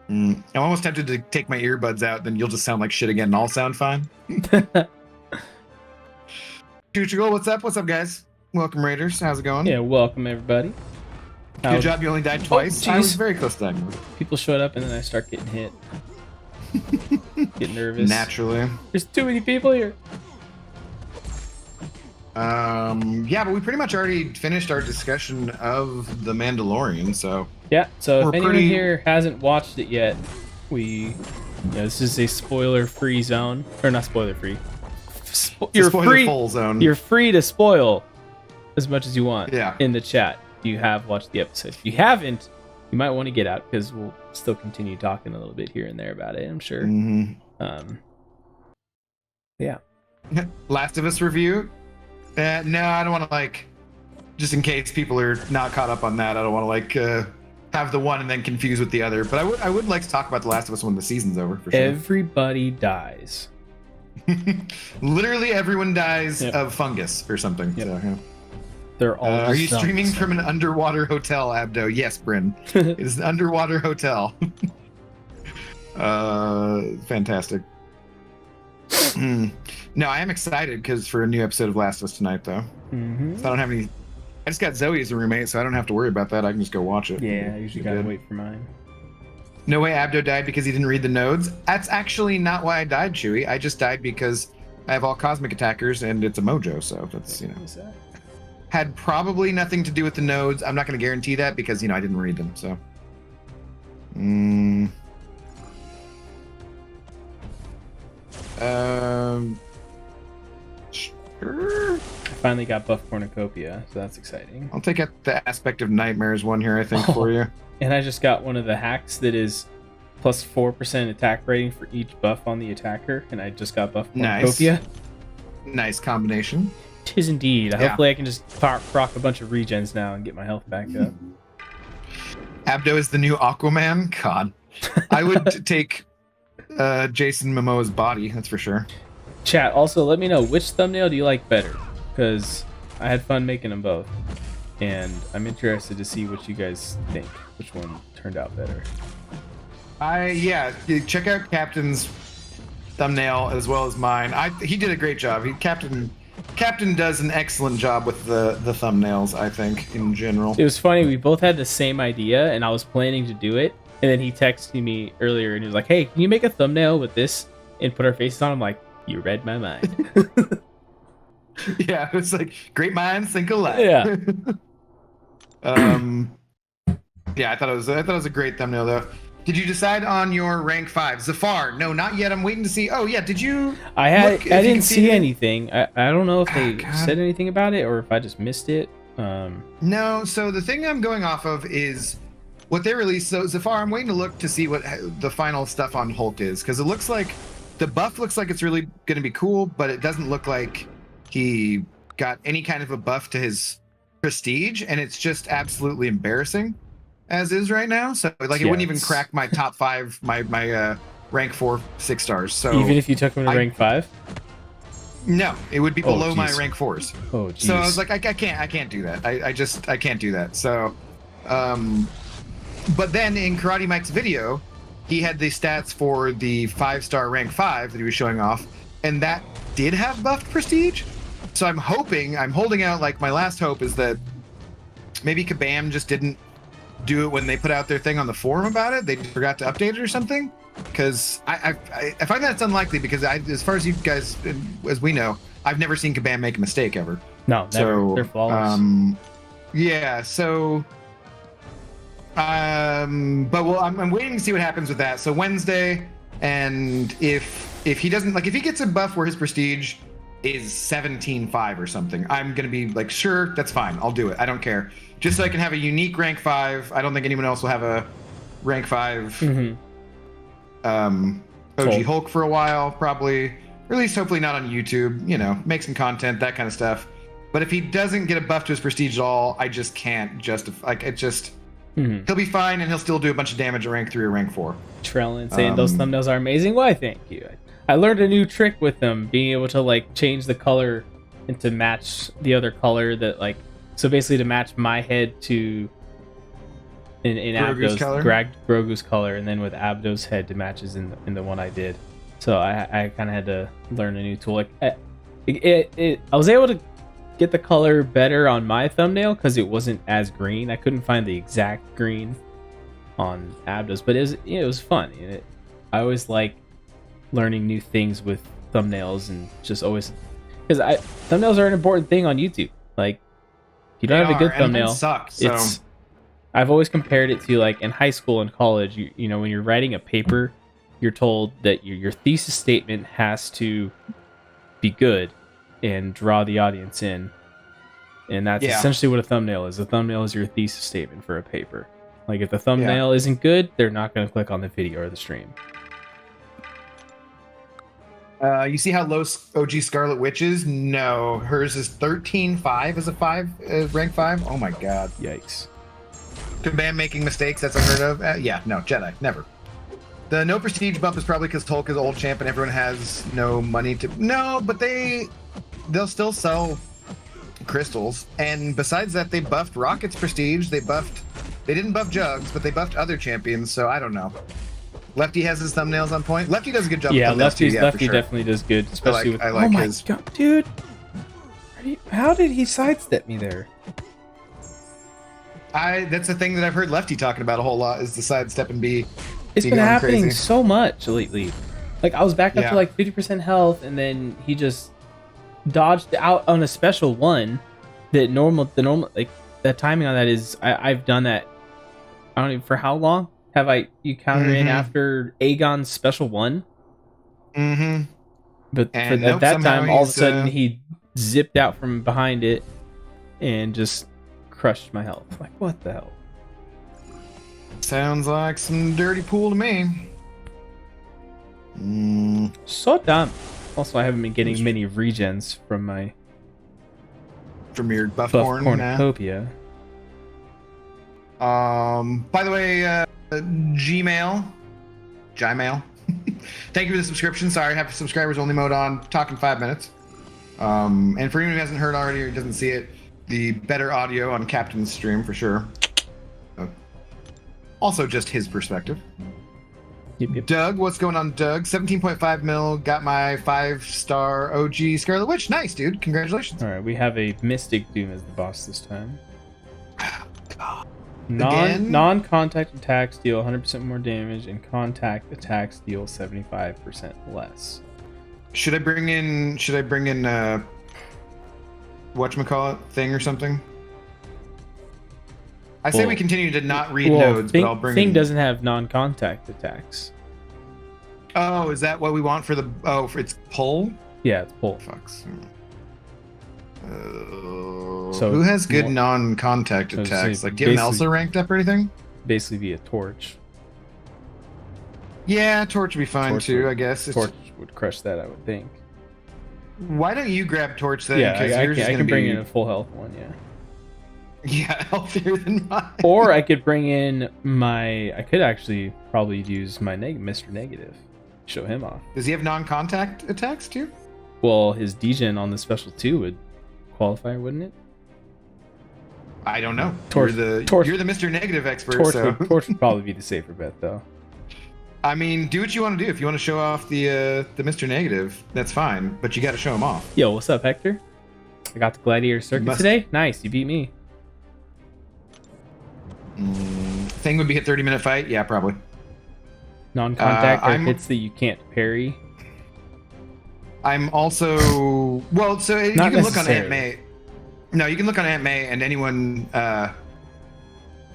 I'm almost tempted to take my earbuds out, then you'll just sound like shit again and I'll sound fine. Chuchigal, what's up? What's up, guys? Welcome, Raiders. How's it going? Yeah, welcome, everybody. Good job, you only died twice. I was very close to dying. People showed up and then I start getting hit. Get nervous. Naturally. There's too many people here. Yeah, but we pretty much already finished our discussion of The Mandalorian, so... Yeah, so if anyone here hasn't watched it yet, This is a spoiler-free zone, or not spoiler-free. You're full zone. You're free to spoil as much as you want. Yeah. In the chat, you have watched the episode. If you haven't, you might want to get out because we'll still continue talking a little bit here and there about it. I'm sure. Yeah. Last of Us review. No, I don't want to just in case people are not caught up on that. I don't want to have the one and then confuse with the other. But I would like to talk about The Last of Us when the season's over for sure. Everybody dies. Literally everyone dies of fungus or something. Yep. So, yeah. They're all. Are you streaming from an underwater hotel, Abdo? Yes, Bryn. It is an underwater hotel. Fantastic. No, I am excited because for a new episode of Last of Us tonight, though. So I don't have any. I just got Zoe as a roommate, so I don't have to worry about that. I can just go watch it. Yeah, I usually gotta wait for mine. No way Abdo died because he didn't read the nodes. That's actually not why I died, Chewy. I just died because I have all cosmic attackers and it's a mojo, so that's, had probably nothing to do with the nodes. I'm not going to guarantee that because, I didn't read them, so. Sure. I finally got buff cornucopia, so that's exciting. I'll take out the aspect of nightmares one here, I think, for you. And I just got one of the hacks that is plus 4% attack rating for each buff on the attacker, and I just got buff cornucopia. Nice combination. Tis indeed. Hopefully I can just proc a bunch of regens now and get my health back up. Abdo is the new Aquaman? God. I would take Jason Momoa's body, that's for sure. Chat, also let me know which thumbnail do you like better, because I had fun making them both. And I'm interested to see what you guys think. Which one turned out better? Check out Captain's thumbnail as well as mine. He did a great job. Captain does an excellent job with the thumbnails, I think, in general. It was funny, we both had the same idea and I was planning to do it, and then he texted me earlier and he was like, hey, can you make a thumbnail with this and put our faces on? I'm like, you read my mind. Yeah, it's like great minds think alike. Yeah. Yeah, I thought it was a great thumbnail though. Did you decide on your rank 5? Zafar? No, not yet. I'm waiting to see. Oh yeah, did you? I didn't see anything. I don't know if they said anything about it or if I just missed it. No, so the thing I'm going off of is what they released. So Zafar, I'm waiting to look to see what the final stuff on Hulk is, because it looks like the buff looks like it's really going to be cool, but it doesn't look like he got any kind of a buff to his prestige, and it's just absolutely embarrassing as is right now. So it wouldn't even crack my top 5, my rank 4 6 stars. So even if you took him to rank 5? No, it would be below my rank 4s. Oh, geez. So I was like, I can't do that. I can't do that. So, but then in Karate Mike's video, he had the stats for the 5-star rank 5 that he was showing off, and that did have buffed prestige. So I'm holding out, like my last hope is that maybe Kabam just didn't do it when they put out their thing on the forum about it. They forgot to update it or something. Because I find that it's unlikely, because as far as you guys, as we know, I've never seen Kabam make a mistake ever. No, never. So, they're flawless. Yeah, so but I'm waiting to see what happens with that. So Wednesday, and if he doesn't, like, if he gets a buff where his prestige is 17.5 or something, I'm gonna be like, sure, that's fine, I'll do it, I don't care, just so I can have a unique rank 5. I don't think anyone else will have a rank 5 OG Hulk for a while, probably, or at least hopefully not on YouTube, make some content, that kind of stuff. But if he doesn't get a buff to his prestige at all, I just can't justify, like, it just, he'll be fine and he'll still do a bunch of damage at rank 3 or rank 4. Trellin saying those thumbnails are amazing. Why, thank you. I learned a new trick with them, being able to, like, change the color and to match the other color that, like, so basically to match my head to in Grogu's Abdo's color? Grogu's color, and then with Abdo's head to matches in the one I did. So I kind of had to learn a new tool. Like I was able to get the color better on my thumbnail because it wasn't as green. I couldn't find the exact green on Abdo's, but it was fun. I always like learning new things with thumbnails, and just always, because thumbnails are an important thing on YouTube. Like, if you don't have a good thumbnail, sucks, so. I've always compared it to, like, in high school and college, you know, when you're writing a paper you're told that your thesis statement has to be good and draw the audience in. And that's essentially what a thumbnail is. A thumbnail is your thesis statement for a paper. Like, if the thumbnail isn't good, they're not going to click on the video or the stream. You see how low OG Scarlet Witch is? No, hers is 13.5 as a rank 5. Oh my god. Yikes. Command making mistakes, that's unheard of. Yeah, no, Jedi, never. The no prestige bump is probably because Hulk is old champ and everyone has no money to... No, but they'll still sell crystals. And besides that, they buffed Rocket's prestige. They didn't buff Jugs, but they buffed other champions, so I don't know. Lefty has his thumbnails on point. Lefty does a good job. Yeah, with thumbnails too, Lefty sure. definitely does good, especially with... I like oh my his... god, dude! How did he sidestep me there? That's the thing that I've heard Lefty talking about a whole lot, is the sidestep and B. It's been happening so much lately. Like, I was back up to like 50% health, and then he just dodged out on a special one. The normal like the timing on that is I've done that. I don't even, for how long have you counter in after Aegon's special one? Mm-hmm. But at that time, all of a sudden he zipped out from behind it and just crushed my health. Like, what the hell? Sounds like some dirty pool to me. So dumb. Also, I haven't been getting many regens from my your buff cornucopia. By the way, Gmail. Thank you for the subscription. Sorry, I have subscribers only mode on. Talking 5 minutes. And for anyone who hasn't heard already or doesn't see it, the better audio on Captain's stream for sure. Also, just his perspective. Yep. Doug, what's going on, Doug? 17.5 mil, got my 5-star OG Scarlet Witch. Nice, dude. Congratulations. All right, we have a Mystic Doom as the boss this time. God. Non-contact attacks deal 100% more damage, and contact attacks deal 75% less. Should I bring in whatchamacallit thing or something? I say we continue to not read nodes, but I'll bring Thing doesn't have non-contact attacks. Oh, is that what we want for the... Oh, for its pull? Yeah, it's pull. Fucks. So who has good non-contact attacks? Like, do you have Elsa ranked up or anything? Basically be a torch. Yeah, torch would be fine too, I guess. Torch would crush that, I would think. Why don't you grab torch then? Yeah, I can bring in a full health one, yeah. Yeah, healthier than mine. Or I could bring in I could actually probably use my Mr. Negative. Show him off. Does he have non-contact attacks too? Well, his degen on the special 2 would qualify, wouldn't it? I don't know. Torch, you're the Mr. Negative expert. Torch would probably be the safer bet, though. I mean, do what you want to do. If you want to show off the Mr. Negative, that's fine. But you got to show him off. Yo, what's up, Hector? I got the Gladiator Circuit today. Nice, you beat me. Thing would be a 30-minute fight. Yeah, probably. Non-contact or hits that you can't parry. I'm also so you can look on Aunt May. No, you can look on Aunt May, and anyone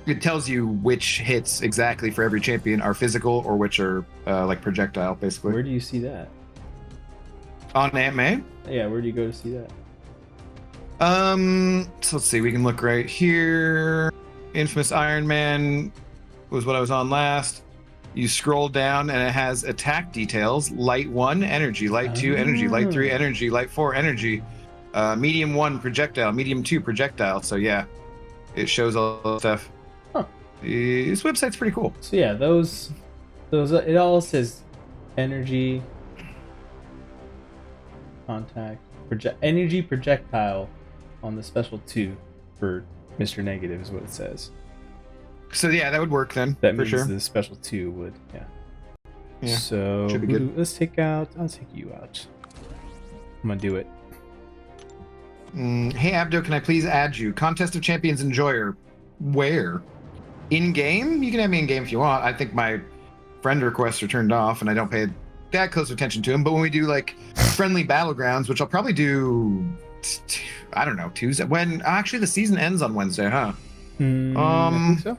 it tells you which hits exactly for every champion are physical or which are like projectile, basically. Where do you see that? On Aunt May? Yeah, where do you go to see that? So let's see. We can look right here. Infamous Iron Man was what I was on last. You scroll down and it has attack details. Light 1, energy. Light 2, energy. Light 3, energy. Light 4, energy. Medium 1, projectile. Medium 2, projectile. So yeah, it shows all the stuff. Huh. This website's pretty cool. So yeah, those it all says energy, contact, energy projectile on the special 2 for Mr. Negative is what it says. So yeah, that would work then. That for means sure. The special 2 would, yeah. So should be good. I'll take you out. I'm gonna do it. Hey Abdo, can I please add you? Contest of Champions Enjoyer. Where? In game? You can have me in game if you want. I think my friend requests are turned off, and I don't pay that close attention to them. But when we do like friendly battlegrounds, which I'll probably do, I don't know, Tuesday. When actually the season ends on Wednesday, huh? I think so.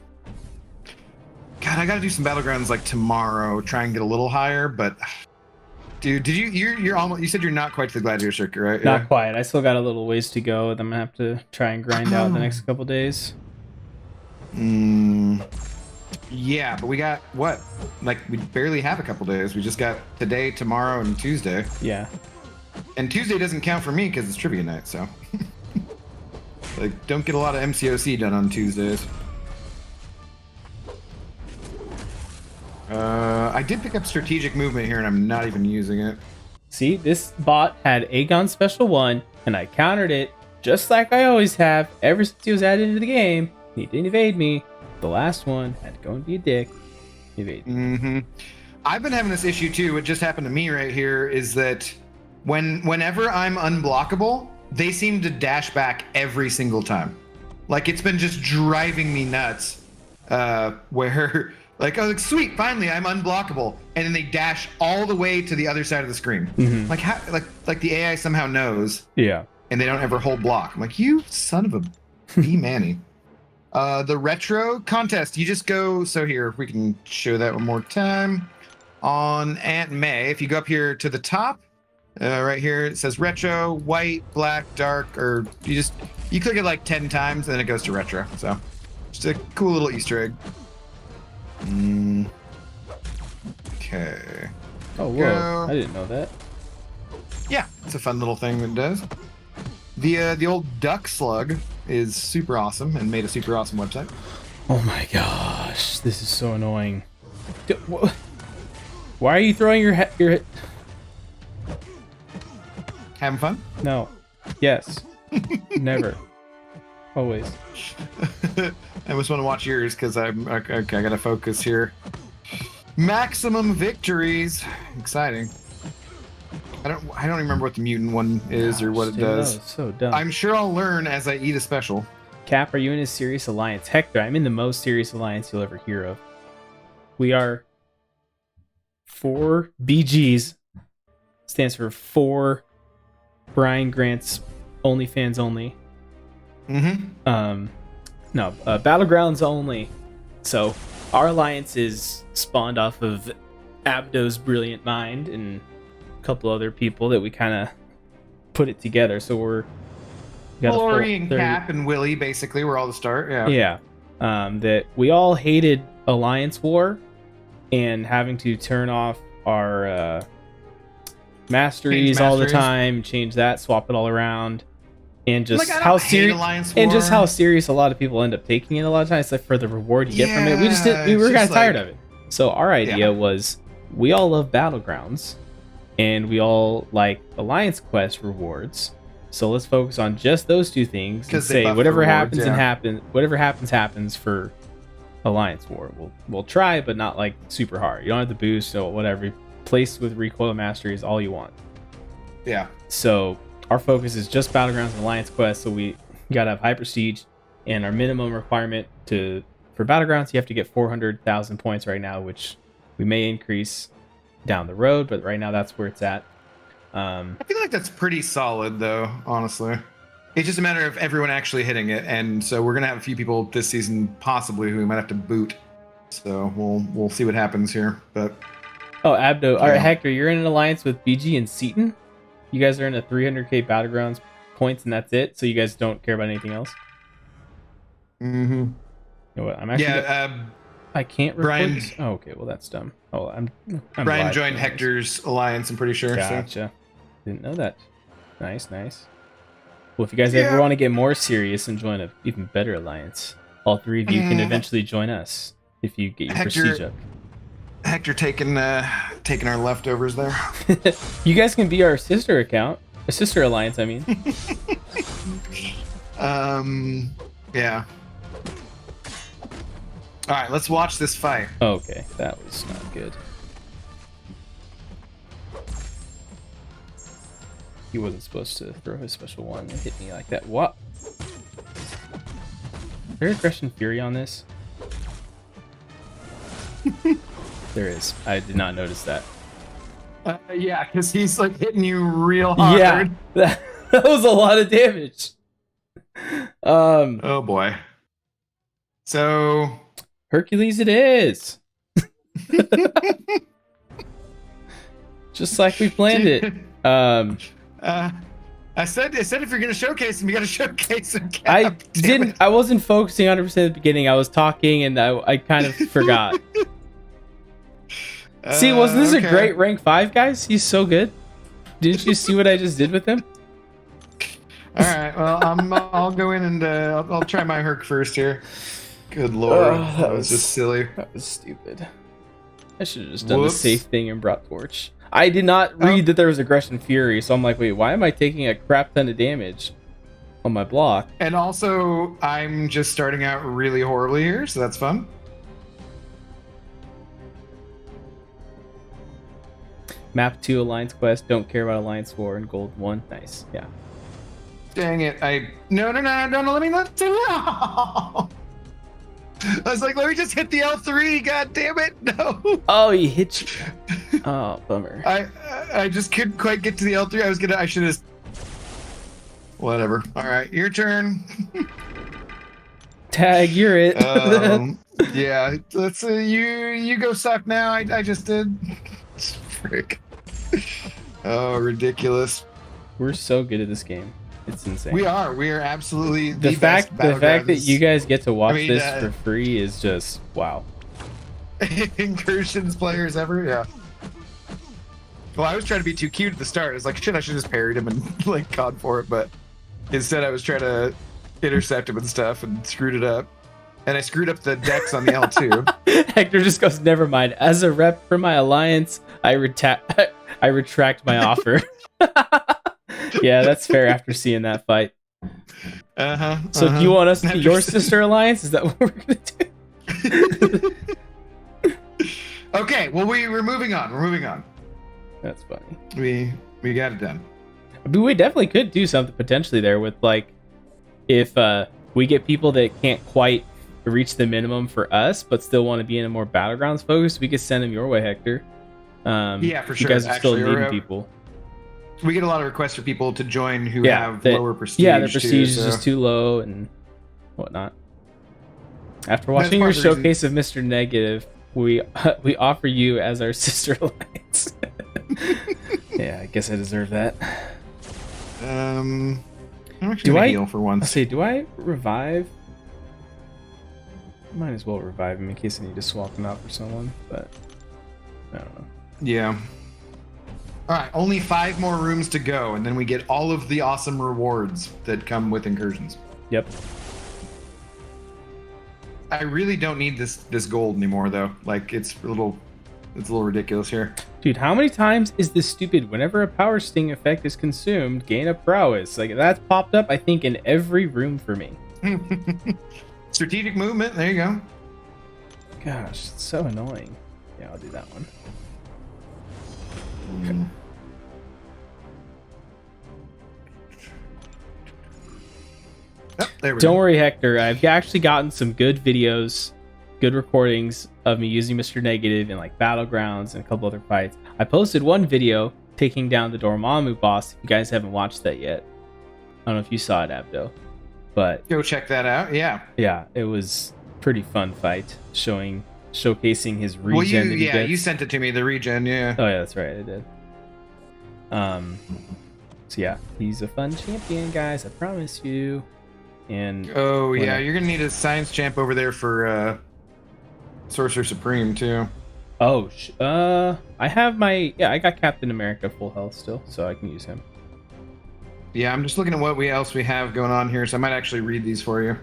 God, I got to do some battlegrounds like tomorrow. Try and get a little higher, but dude, did you're almost, you said you're not quite to the gladiator circuit, right? Not quite. I still got a little ways to go that I'm gonna have to try and grind out the next couple days. Yeah, but we got what? Like we barely have a couple days. We just got today, tomorrow, and Tuesday. Yeah. And Tuesday doesn't count for me because it's trivia night, so like don't get a lot of MCOC done on Tuesdays. I did pick up strategic movement here, and I'm not even using it. See, this bot had Aegon Special 1, and I countered it just like I always have ever since he was added into the game. He didn't evade me. The last one had to go and be a dick. Evade me. I've been having this issue too. What just happened to me right here is that whenever I'm unblockable, they seem to dash back every single time. Like it's been just driving me nuts. Where like, oh, like, sweet, finally I'm unblockable, and then they dash all the way to the other side of the screen. Like how, like the AI somehow knows. Yeah. And they don't ever hold block. I'm like, you son of a B Manny. The retro contest, you just go. So here, if we can show that one more time. On Aunt May, if you go up here to the top, right here, it says retro, white, black, dark, or you click it like 10 times, and then it goes to retro. So just a cool little Easter egg. Okay. Oh, whoa. I didn't know that. Yeah, it's a fun little thing that it does. The old duck slug is super awesome and made a super awesome website. Oh my gosh, this is so annoying. Why are you throwing your head? Having fun? No. Yes. Never. Always. I just want to watch yours because I'm okay. I gotta focus here. Maximum victories. Exciting. I don't remember what the mutant one is or what it does. So dumb. I'm sure I'll learn as I eat a special. Cap, are you in a serious alliance? Hector, I'm in the most serious alliance you'll ever hear of. We are 4 BGs. Stands for 4 Brian Grant's OnlyFans only. No, Battlegrounds only. So our alliance is spawned off of Abdo's brilliant mind and a couple other people that we kind of put it together. So we got Lori and Cap and Willie basically were all the start. Yeah. That we all hated Alliance War and having to turn off our masteries all the time, change that, swap it all around. And just like, how serious a lot of people end up taking it a lot of times, like for the reward you get from it. We were kind of tired of it. So our idea was we all love Battlegrounds and we all like Alliance Quest rewards. So let's focus on just those two things and say whatever happens whatever happens for Alliance War. We'll try, but not like super hard. You don't have to boost, so whatever. Place with recoil mastery is all you want. Yeah. So our focus is just Battlegrounds and Alliance Quest, so we gotta have high prestige, and our minimum requirement for Battlegrounds, you have to get 400,000 points right now, which we may increase down the road, but right now that's where it's at. I feel like that's pretty solid, though, honestly. It's just a matter of everyone actually hitting it, and so we're gonna have a few people this season possibly who we might have to boot. So we'll see what happens here. But Abdo, all right, Hector, you're in an alliance with BG and Seaton. You guys are in a 300k Battlegrounds points, and that's it. So you guys don't care about anything else. You know what? I'm actually. I can't record Brian. This? Oh, okay. Well, that's dumb. Oh, I'm Brian joined Hector's alliance. I'm pretty sure. Gotcha. So. Didn't know that. Nice. Well, if you guys ever want to get more serious and join an even better alliance, all 3 of you can eventually join us if you get your prestige up. Hector taking our leftovers there. You guys can be our sister account, a sister alliance. I mean. Yeah. All right, let's watch this fight. Okay, that was not good. He wasn't supposed to throw his special one and hit me like that. What? Is there aggression fury on this? There is. I did not notice that. Yeah, because he's like hitting you real hard. Yeah, that was a lot of damage. Oh boy. So Hercules it is. Just like we planned it. I said if you're gonna showcase him, you gotta showcase him. I wasn't focusing 100% at the beginning. I was talking and I kind of forgot. See, wasn't this a great rank 5, guys? He's so good. Didn't you see what I just did with him? All right, well, I'll go in and I'll try my Herc first here. Good lord, that was just silly. That was stupid. I should have just done the safe thing and brought Torch. I did not read that there was Aggression Fury, so I'm like, wait, why am I taking a crap ton of damage on my block? And also, I'm just starting out really horribly here, so that's fun. Map 2 Alliance Quest, don't care about Alliance War, and Gold 1. Nice, yeah. Dang it, No, let me not do it. I was like, let me just hit the L3, god damn it, no. Oh, he hit you. Oh, bummer. I just couldn't quite get to the L3. I should have... Whatever. All right, your turn. Tag, you're it. Yeah, let's you go suck now. I just did. Frick. Oh, ridiculous. We're so good at this game. It's insane. We are absolutely the fact that you guys get to watch this for free is just wow. Incursions players ever, yeah. Well, I was trying to be too cute at the start. I was like, shit, I should have just parried him and like gone for it, but instead I was trying to intercept him and stuff and screwed it up. And I screwed up the dex on the L2. Hector just goes, never mind. As a rep for my alliance, I retract my offer. Yeah, that's fair after seeing that fight. So do you want us to be your sister alliance? Is that what we're gonna do? Okay, well we're moving on. We're moving on. That's funny. We got it done. But we definitely could do something potentially there with like if we get people that can't quite reach the minimum for us but still want to be in a more battlegrounds focus, we could send them your way, Hector. Yeah, for sure. You guys are still needing people. We get a lot of requests for people to join who have lower prestige. Yeah, their prestige is just too low and whatnot. After watching your showcase of Mr. Negative, we offer you as our sister alliance. Yeah, I guess I deserve that. I'm actually gonna heal for once. Let's see, do I revive? Might as well revive him in case I need to swap him out for someone, but I don't know. Yeah. All right, only 5 more rooms to go, and then we get all of the awesome rewards that come with incursions. Yep. I really don't need this gold anymore, though. Like, it's a little ridiculous here. Dude, how many times is this stupid? Whenever a power sting effect is consumed, gain a prowess. Like, that's popped up, I think, in every room for me. Strategic movement. There you go. Gosh, it's so annoying. Yeah, I'll do that one. Oh, there we Don't go. worry, Hector. I've actually gotten some good videos, good recordings of me using Mr. Negative in like Battlegrounds and a couple other fights. I posted one video taking down the Dormammu boss. If you guys haven't watched that yet, I don't know if you saw it, Abdo, but go check that out. Yeah. Yeah, it was pretty fun fight, showcasing his regen. Well, you sent it to me, the regen, yeah. Oh yeah, that's right, I did. So yeah, he's a fun champion, guys, I promise you. And yeah, you're gonna need a science champ over there for Sorcerer Supreme too. Oh, I have I got Captain America full health still, so I can use him. Yeah, I'm just looking at what else we have going on here, so I might actually read these for you.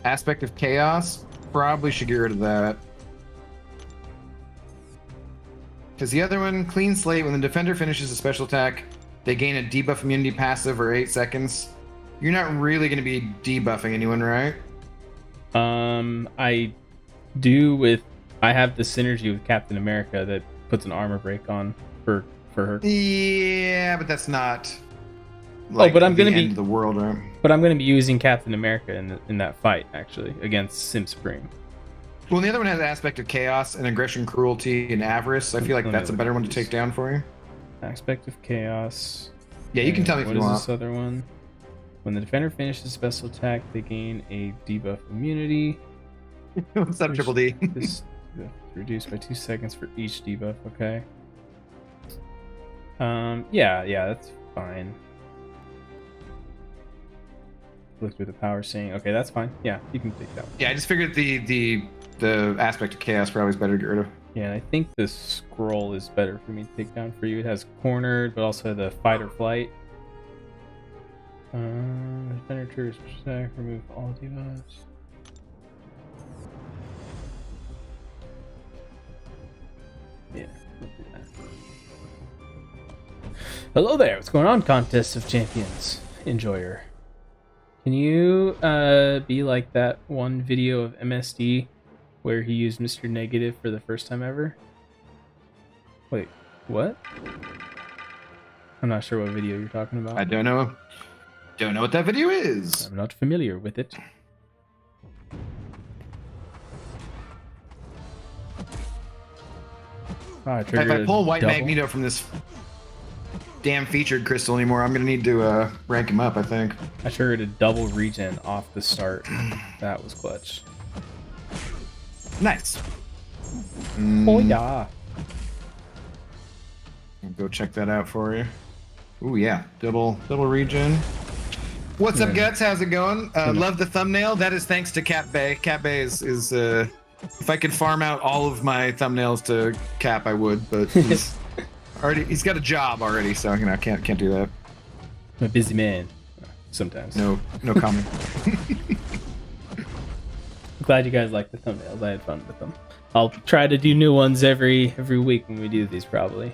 Aspect of Chaos. Probably should get rid of that. Because the other one, Clean Slate, when the defender finishes a special attack, they gain a debuff immunity passive for 8 seconds. You're not really going to be debuffing anyone, right? I do I have the synergy with Captain America that puts an armor break on for her. Yeah, but that's not like but I'm gonna be end of the world, right? But I'm gonna be using Captain America in that fight actually against Sim Supreme. Well, the other one has Aspect of Chaos and Aggression, Cruelty, and Avarice. I feel like that's a better one to take down for you. Aspect of Chaos. Yeah, you can tell me if you want. What is this other one? When the defender finishes a special attack, they gain a debuff immunity. What's up, Triple D? This reduced by 2 seconds for each debuff. Okay. Yeah, that's fine. Look through the power saying, okay, that's fine. Yeah, you can take that one. Yeah, I just figured the aspect of chaos probably is better to get rid of. Yeah, I think the scroll is better for me to take down for you. It has cornered, but also the fight or flight. Defender triggers attack, remove all debuffs. Yeah, we'll do that. Hello there, what's going on, Contest of Champions enjoyer? Can you be like that one video of MSD where he used Mr. Negative for the first time ever? Wait, what? I'm not sure what video you're talking about. I don't know. Don't know what that video is. I'm not familiar with it. Oh, if I pull White Magneto from this damn featured crystal anymore, I'm gonna need to rank him up, I think. I triggered a double regen off the start. That was clutch. Nice. Oh yeah. I'll go check that out for you. Ooh yeah, double regen. What's up, Guts? How's it going? Love the thumbnail. That is thanks to Cap Bay. Cap Bay is if I could farm out all of my thumbnails to Cap, I would, but he's got a job already, so you know, I can't do that. I'm a busy man. Sometimes. No comment. I'm glad you guys like the thumbnails. I had fun with them. I'll try to do new ones every week when we do these, probably.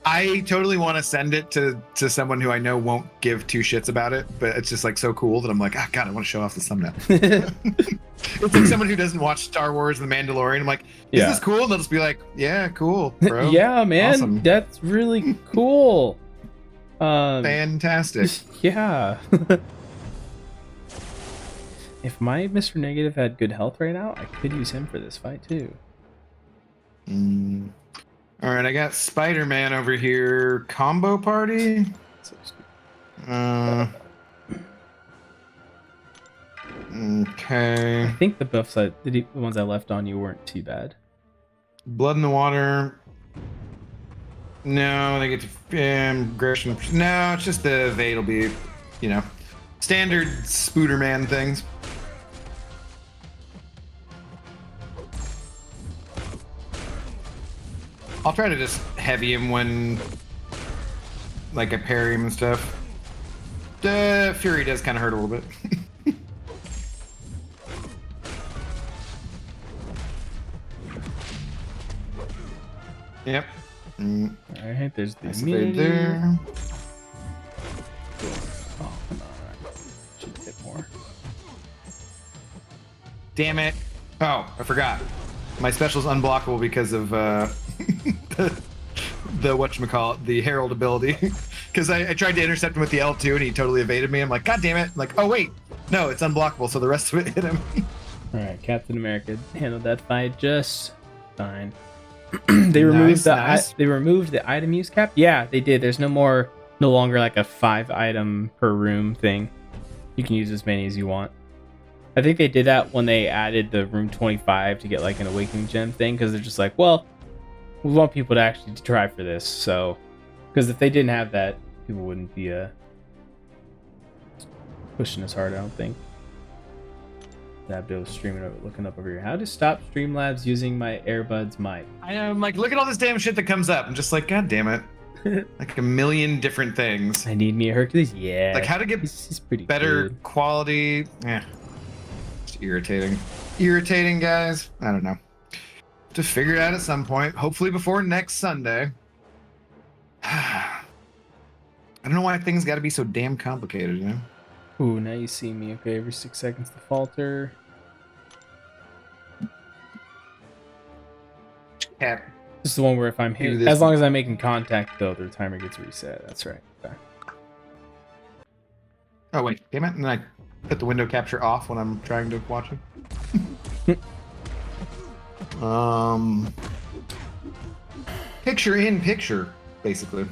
I totally want to send it to someone who I know won't give two shits about it, but it's just like so cool that I'm like, ah, God, I want to show off this thumbnail. It's like someone who doesn't watch Star Wars and The Mandalorian. I'm like, is this cool? And they'll just be like, yeah, cool, bro. Yeah, man, awesome. That's really cool. Fantastic. Yeah. If my Mr. Negative had good health right now, I could use him for this fight too. All right, I got Spider-Man over here. Combo party. Okay. I think the buffs, the ones I left on you, weren't too bad. Blood in the water. No, they get to aggression. No, it's just the evade will be, you know, standard Spooderman things. I'll try to just heavy him when, like, I parry him and stuff. Fury does kind of hurt a little bit. Yep. Alright, there's the evade there. Oh, come on. Should hit more. Damn it. Oh, I forgot. My special's unblockable because of the whatchamacallit, the Herald ability. Because I tried to intercept him with the L2 and he totally evaded me. I'm like, God damn it. I'm like, oh wait, no, it's unblockable, so the rest of it hit him. Alright, Captain America handled that fight just fine. They removed they removed the item use cap. Yeah, they did. There's no longer like a 5-item per room thing. You can use as many as you want. I think they did that when they added the room 25 to get like an awakening gem thing, because they're just like, well, we want people to actually try for this. So, because if they didn't have that, people wouldn't be pushing as hard, I don't think. Abdo streaming looking up over here. How to stop Streamlabs using my earbuds mic? I'm like, look at all this damn shit that comes up. I'm just like, God damn it. Like a million different things. I need me a Hercules. Yeah. Like how to get he's pretty better good. Quality. Yeah. It's irritating. Irritating, guys. I don't know. To figure it out at some point. Hopefully before next Sunday. I don't know why things got to be so damn complicated, you know? Ooh, now you see me. Okay, every 6 seconds to falter. Yeah. This is the one where if I'm hitting, as long as I'm making contact, though, the timer gets reset. That's right. Okay. Oh, wait. Damn it. And then I put the window capture off when I'm trying to watch it. Picture in picture, basically.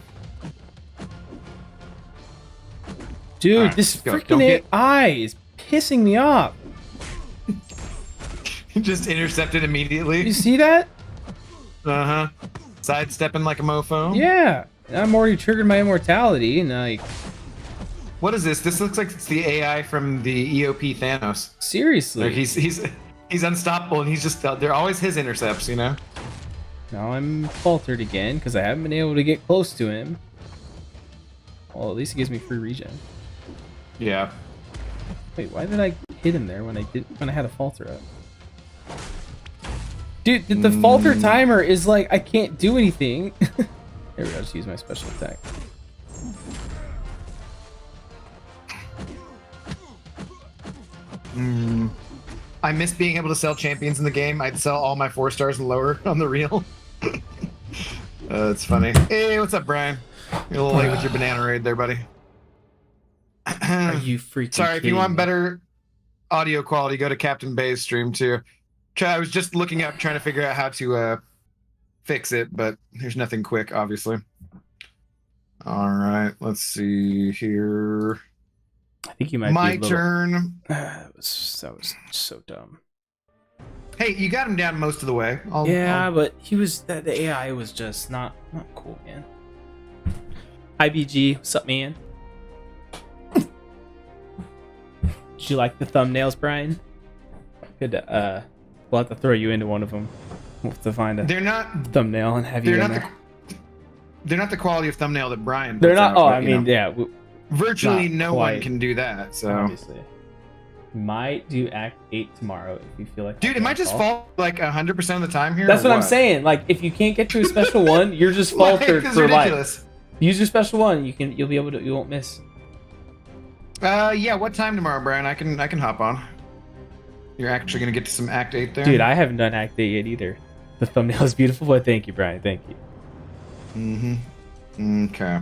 Dude, All right, this go. freaking AI is pissing me off. Just intercepted immediately. You see that? Uh-huh. Sidestepping like a mofo. Yeah. I'm already triggered my immortality, and like, What is this? This looks like it's the AI from the EOP Thanos. seriously. Like he's unstoppable, and he's just they're always his intercepts, you know. Now I'm faltered again because I haven't been able to get close to him. Well, at least it gives me free regen. Yeah. Wait, why did I hit him there when I had a falter up? Dude, the falter timer is like I can't do anything. There we go. Just use my special attack. I miss being able to sell champions in the game. I'd sell all my 4 stars and lower on the reel. It's funny. Hey, what's up, Brian? You're a little late with your banana raid there, buddy. Are you freaking Sorry, if you want me? better audio quality, go to Captain Bay's stream too. I was just looking up, trying to figure out how to fix it, but there's nothing quick, obviously. All right, let's see here. I think you might My be a little... turn. That was so dumb. Hey, you got him down most of the way. But he was the AI was just not cool, man. IBG, what's up, man? Did you like the thumbnails, Brian? Good. We'll have to throw you into one of them. We'll have to find a They're not. thumbnail and have you in there. They're not the quality of thumbnail that Brian. They're puts not. out, Oh, but, I you mean, know, yeah. virtually not no one quite. can do that. So, Obviously, might do Act 8 tomorrow if you feel like. dude, it might just fall like 100% of the time here. That's or what I'm saying. Like, if you can't get to a special one, you're just Like, faltered it's for life. ridiculous. Use your special one. You'll be able to. You won't miss. Yeah. What time tomorrow, Brian? I can hop on. You're actually gonna get to some Act 8 there, Dude, I haven't done Act 8 yet either. The thumbnail is beautiful, but thank you, Brian. Thank you. Mm-hmm. Okay.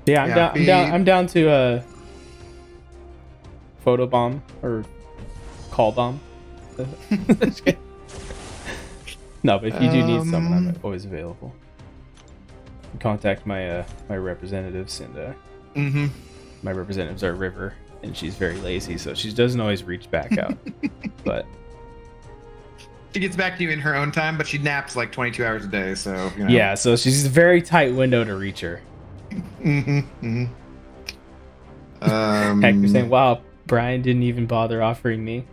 Yeah, I'm down to photo bomb or call bomb. No, but if you do need someone, I'm always available. Contact my my representatives, and my representatives are River, and she's very lazy, so she doesn't always reach back out. But she gets back to you in her own time, but she naps like 22 hours a day, so you know. yeah, so she's a very tight window to reach her. Hector saying, "Wow, Brian didn't even bother offering me."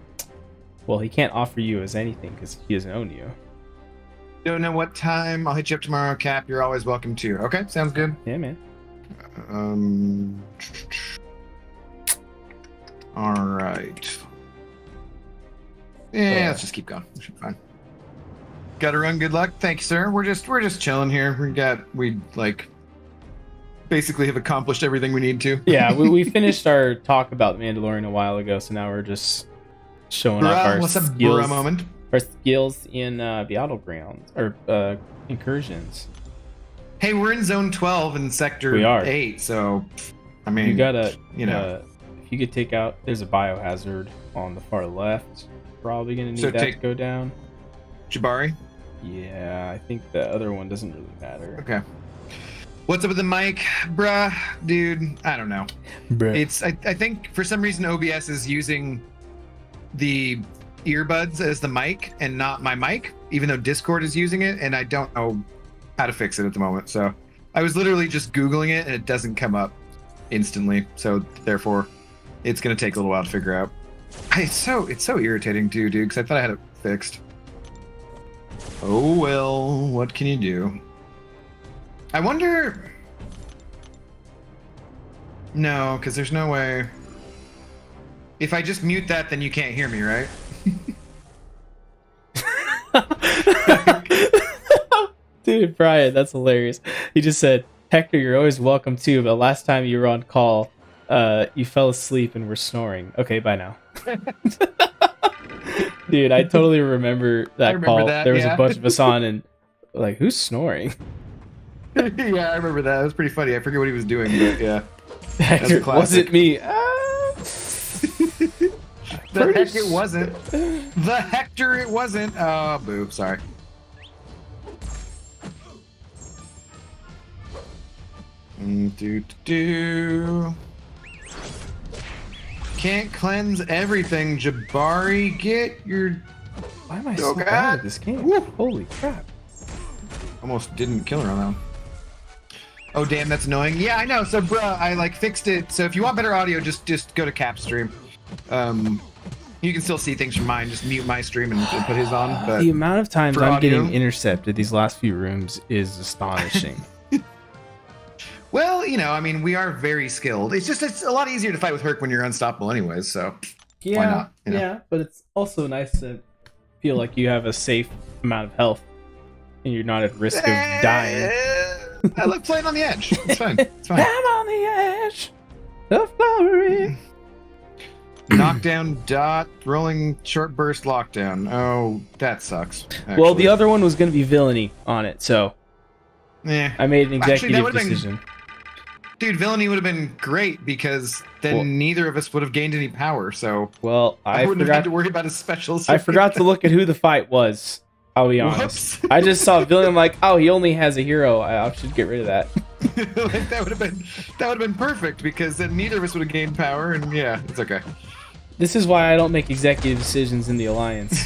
Well, he can't offer you as anything because he doesn't own you. Don't know what time. I'll hit you up tomorrow, Cap. You're always welcome to. Okay, sounds good. Yeah, man. All right. Yeah, let's just keep going. We should be fine. Got to run. Good luck. Thank you, sir. We're just chilling here. We basically have accomplished everything we need to. Yeah, we finished our talk about the Mandalorian a while ago, so now we're just showing off our what's up, skills. bruh moment? Our skills in the battlegrounds or incursions. Hey, we're in Zone 12 in Sector We are. 8, so I mean, You gotta, you know. if you could take out, there's a biohazard on the far left. Probably gonna need So that take- to go down. Jabari. Yeah, I think the other one doesn't really matter. Okay. What's up with the mic, bruh, dude? I don't know. It's I think for some reason OBS is using the earbuds as the mic and not my mic, even though Discord is using it, and I don't know how to fix it at the moment. So I was literally just Googling it and it doesn't come up instantly. So therefore it's gonna take a little while to figure out. It's so irritating too, dude, because I thought I had it fixed. Oh well, what can you do? I wonder. No, because there's no way. If I just mute that, then you can't hear me, right? Dude, Brian, that's hilarious. He just said, "Hector, you're always welcome too, but last time you were on call, you fell asleep and were snoring." Okay, bye now. Dude, I totally remember that remember call. that, There was yeah. a bunch of us on, and like, who's snoring? Yeah, I remember that. It was pretty funny. I forget what he was doing, but yeah. Hector, classic. was it me? The heck it wasn't. The Hector it wasn't. Oh, boo. Sorry. Do. Can't cleanse everything, Jabari. Get your... Why am I so bad at this game? Woo. Holy crap. Almost didn't kill her on that one. Oh, damn, that's annoying. Yeah, I know. So, bruh, I, like, fixed it. So if you want better audio, just go to Cap's stream. You can still see things from mine. Just mute my stream and put his on. But the amount of times I'm audio, getting intercepted these last few rooms is astonishing. well, you know, I mean, we are very skilled. It's a lot easier to fight with Herc when you're unstoppable anyways, so Yeah, why not? You know? Yeah, but it's also nice to feel like you have a safe amount of health and you're not at risk of dying. I love playing on the edge. It's fine. It's fine. I'm on the edge of glory. Knockdown dot, rolling short burst lockdown. Oh, that sucks. Actually. Well, the other one was going to be villainy on it, so yeah, I made an executive Actually, decision. Dude, villainy would have been great because then neither of us would have gained any power. So I wouldn't have forgot had to worry about his specials. I forgot to look at who the fight was. I'll be honest. I just saw villain. I'm like, oh, he only has a hero. I should get rid of that. Like, that would have been perfect because then neither of us would have gained power. And yeah, it's okay. This is why I don't make executive decisions in the Alliance.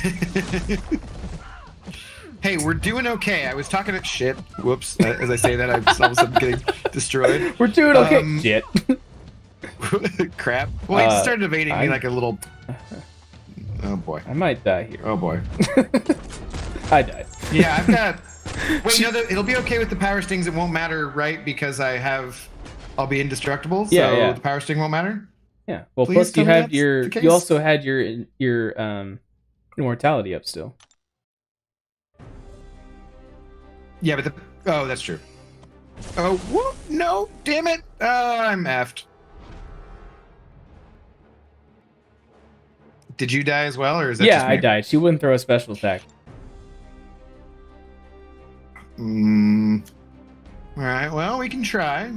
Hey, we're doing okay. I was talking at shit. Whoops. As I say that, I'm all of a sudden getting destroyed. We're doing okay. Shit. Crap. Well, he started evading me like a little... Oh, boy. I might die here. Oh, boy. I died. Yeah, I've got... Wait, no, it'll be okay with the power stings. It won't matter, right? Because I'll be indestructible, so the power sting won't matter? Yeah. Well, Please plus you had you also had your immortality up still. Yeah, but oh, that's true. Oh, whoop, no, damn it. I'm effed. Did you die as well, or is that just me? I died. She wouldn't throw a special attack. All right, well, we can try.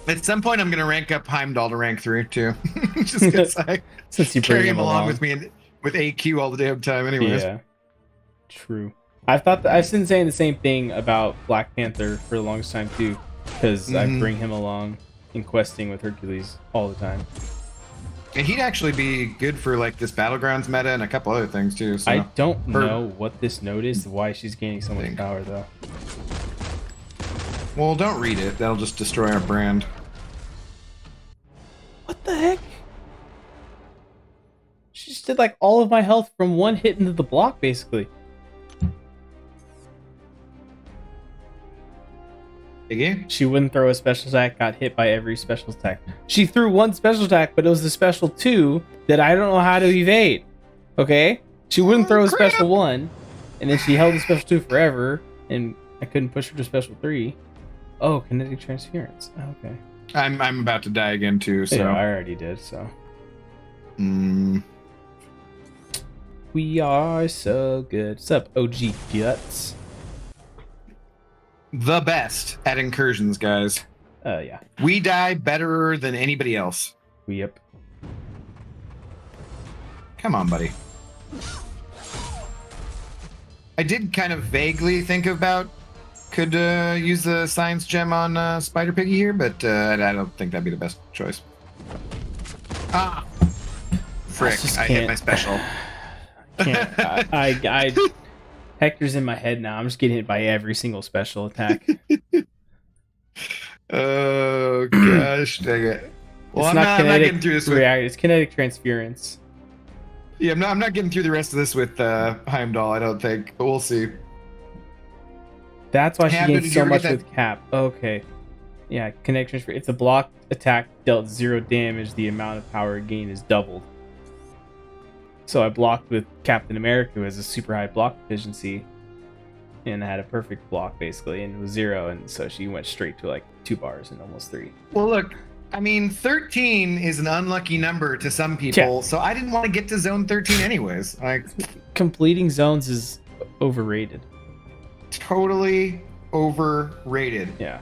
At some point, I'm going to rank up Heimdall to rank 3, too. Just because I Since you carry him along with me with AQ all the damn time anyways. Yeah, true. I've been saying the same thing about Black Panther for the longest time, too. Because I bring him along in questing with Hercules all the time. And he'd actually be good for, like, this Battlegrounds meta and a couple other things, too. So. I don't know what this note is, why she's gaining so much power, though. Well, don't read it. That'll just destroy our brand. What the heck? She just did, like, all of my health from one hit into the block, basically. She wouldn't throw a special attack, got hit by every special attack. She threw one special attack, but it was the special 2 that I don't know how to evade. Okay? She wouldn't throw a special 1, and then she held the special 2 forever, and I couldn't push her to special 3. Oh, kinetic transference. Okay. I'm about to die again, too, so... Yeah, I already did, so... We are so good. What's up, OG Guts? The best at incursions, guys. Yeah. We die better than anybody else. Yep. Come on, buddy. I did kind of vaguely think about could use the science gem on Spider Piggy here, but I don't think that'd be the best choice. Ah, frick! I hit my special. Can't. I Hector's in my head now. I'm just getting hit by every single special attack. Oh gosh, dang it! Well, I'm not getting through this with. It's kinetic transference. Yeah, I'm not getting through the rest of this with Heimdall. I don't think, but we'll see. That's why she gains so much with Cap. Okay. Yeah, kinetic transfer. If the block attack dealt 0 damage, the amount of power gain is doubled. So I blocked with Captain America, who has a super high block efficiency, and I had a perfect block basically, and it was 0, and so she went straight to like 2 bars and almost 3. Well, look, I mean, 13 is an unlucky number to some people, so I didn't want to get to zone 13 anyways. Like, completing zones is overrated. Totally overrated. Yeah.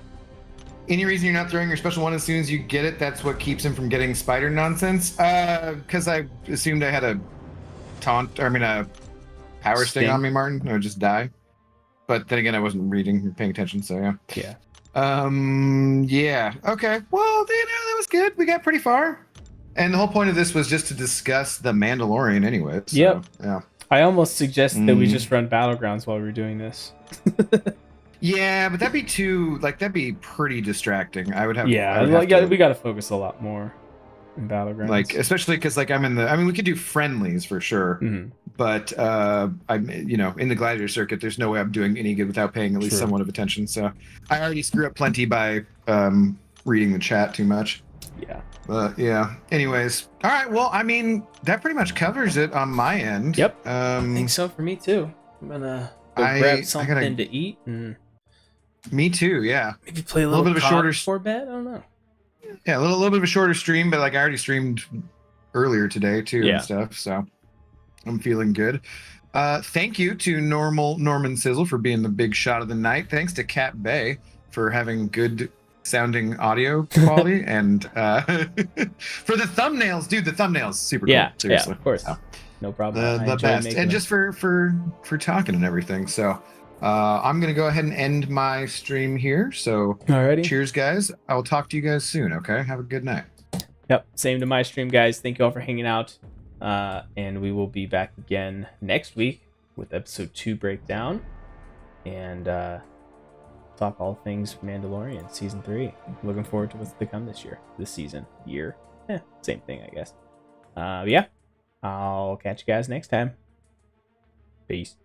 Any reason you're not throwing your special 1 as soon as you get it? That's what keeps him from getting spider nonsense. Because I assumed I had a a power sting on me, Martin. I would just die. but then again, I wasn't reading or paying attention, so yeah. Yeah. Yeah. Okay. Well, that was good. We got pretty far. And the whole point of this was just to discuss the Mandalorian anyway. So, Yep. yeah. I almost suggested that we just run Battlegrounds while we were doing this. Yeah, but that'd be pretty distracting. I would have. Yeah, I would have to, we got to focus a lot more in Battlegrounds. like, especially because like I'm in the. I mean, we could do friendlies for sure, but I'm in the gladiator circuit. There's no way I'm doing any good without paying at least somewhat of attention. So I already screw up plenty by reading the chat too much. Yeah. But yeah. Anyways, all right. Well, I mean, that pretty much covers it on my end. Yep. I think so for me too. I'm gonna go grab something to eat and. Me too. Yeah. Maybe play a little bit of a shorter before bed. I don't know. Yeah, a little bit of a shorter stream, but like I already streamed earlier today too and stuff, so I'm feeling good. Thank you to Norman Sizzle for being the big shot of the night. Thanks to Cat Bay for having good sounding audio quality, and for the thumbnails, dude. The thumbnails super cool. Seriously. Yeah, of course. So, no problem. The best, and just for talking and everything. So. I'm going to go ahead and end my stream here. So, alrighty. Cheers, guys. I will talk to you guys soon, okay? Have a good night. Yep, same to my stream, guys. Thank you all for hanging out. And we will be back again next week with episode 2 breakdown. And talk all things Mandalorian season 3. Looking forward to what's to come this season. Same thing, I guess. Yeah, I'll catch you guys next time. Peace.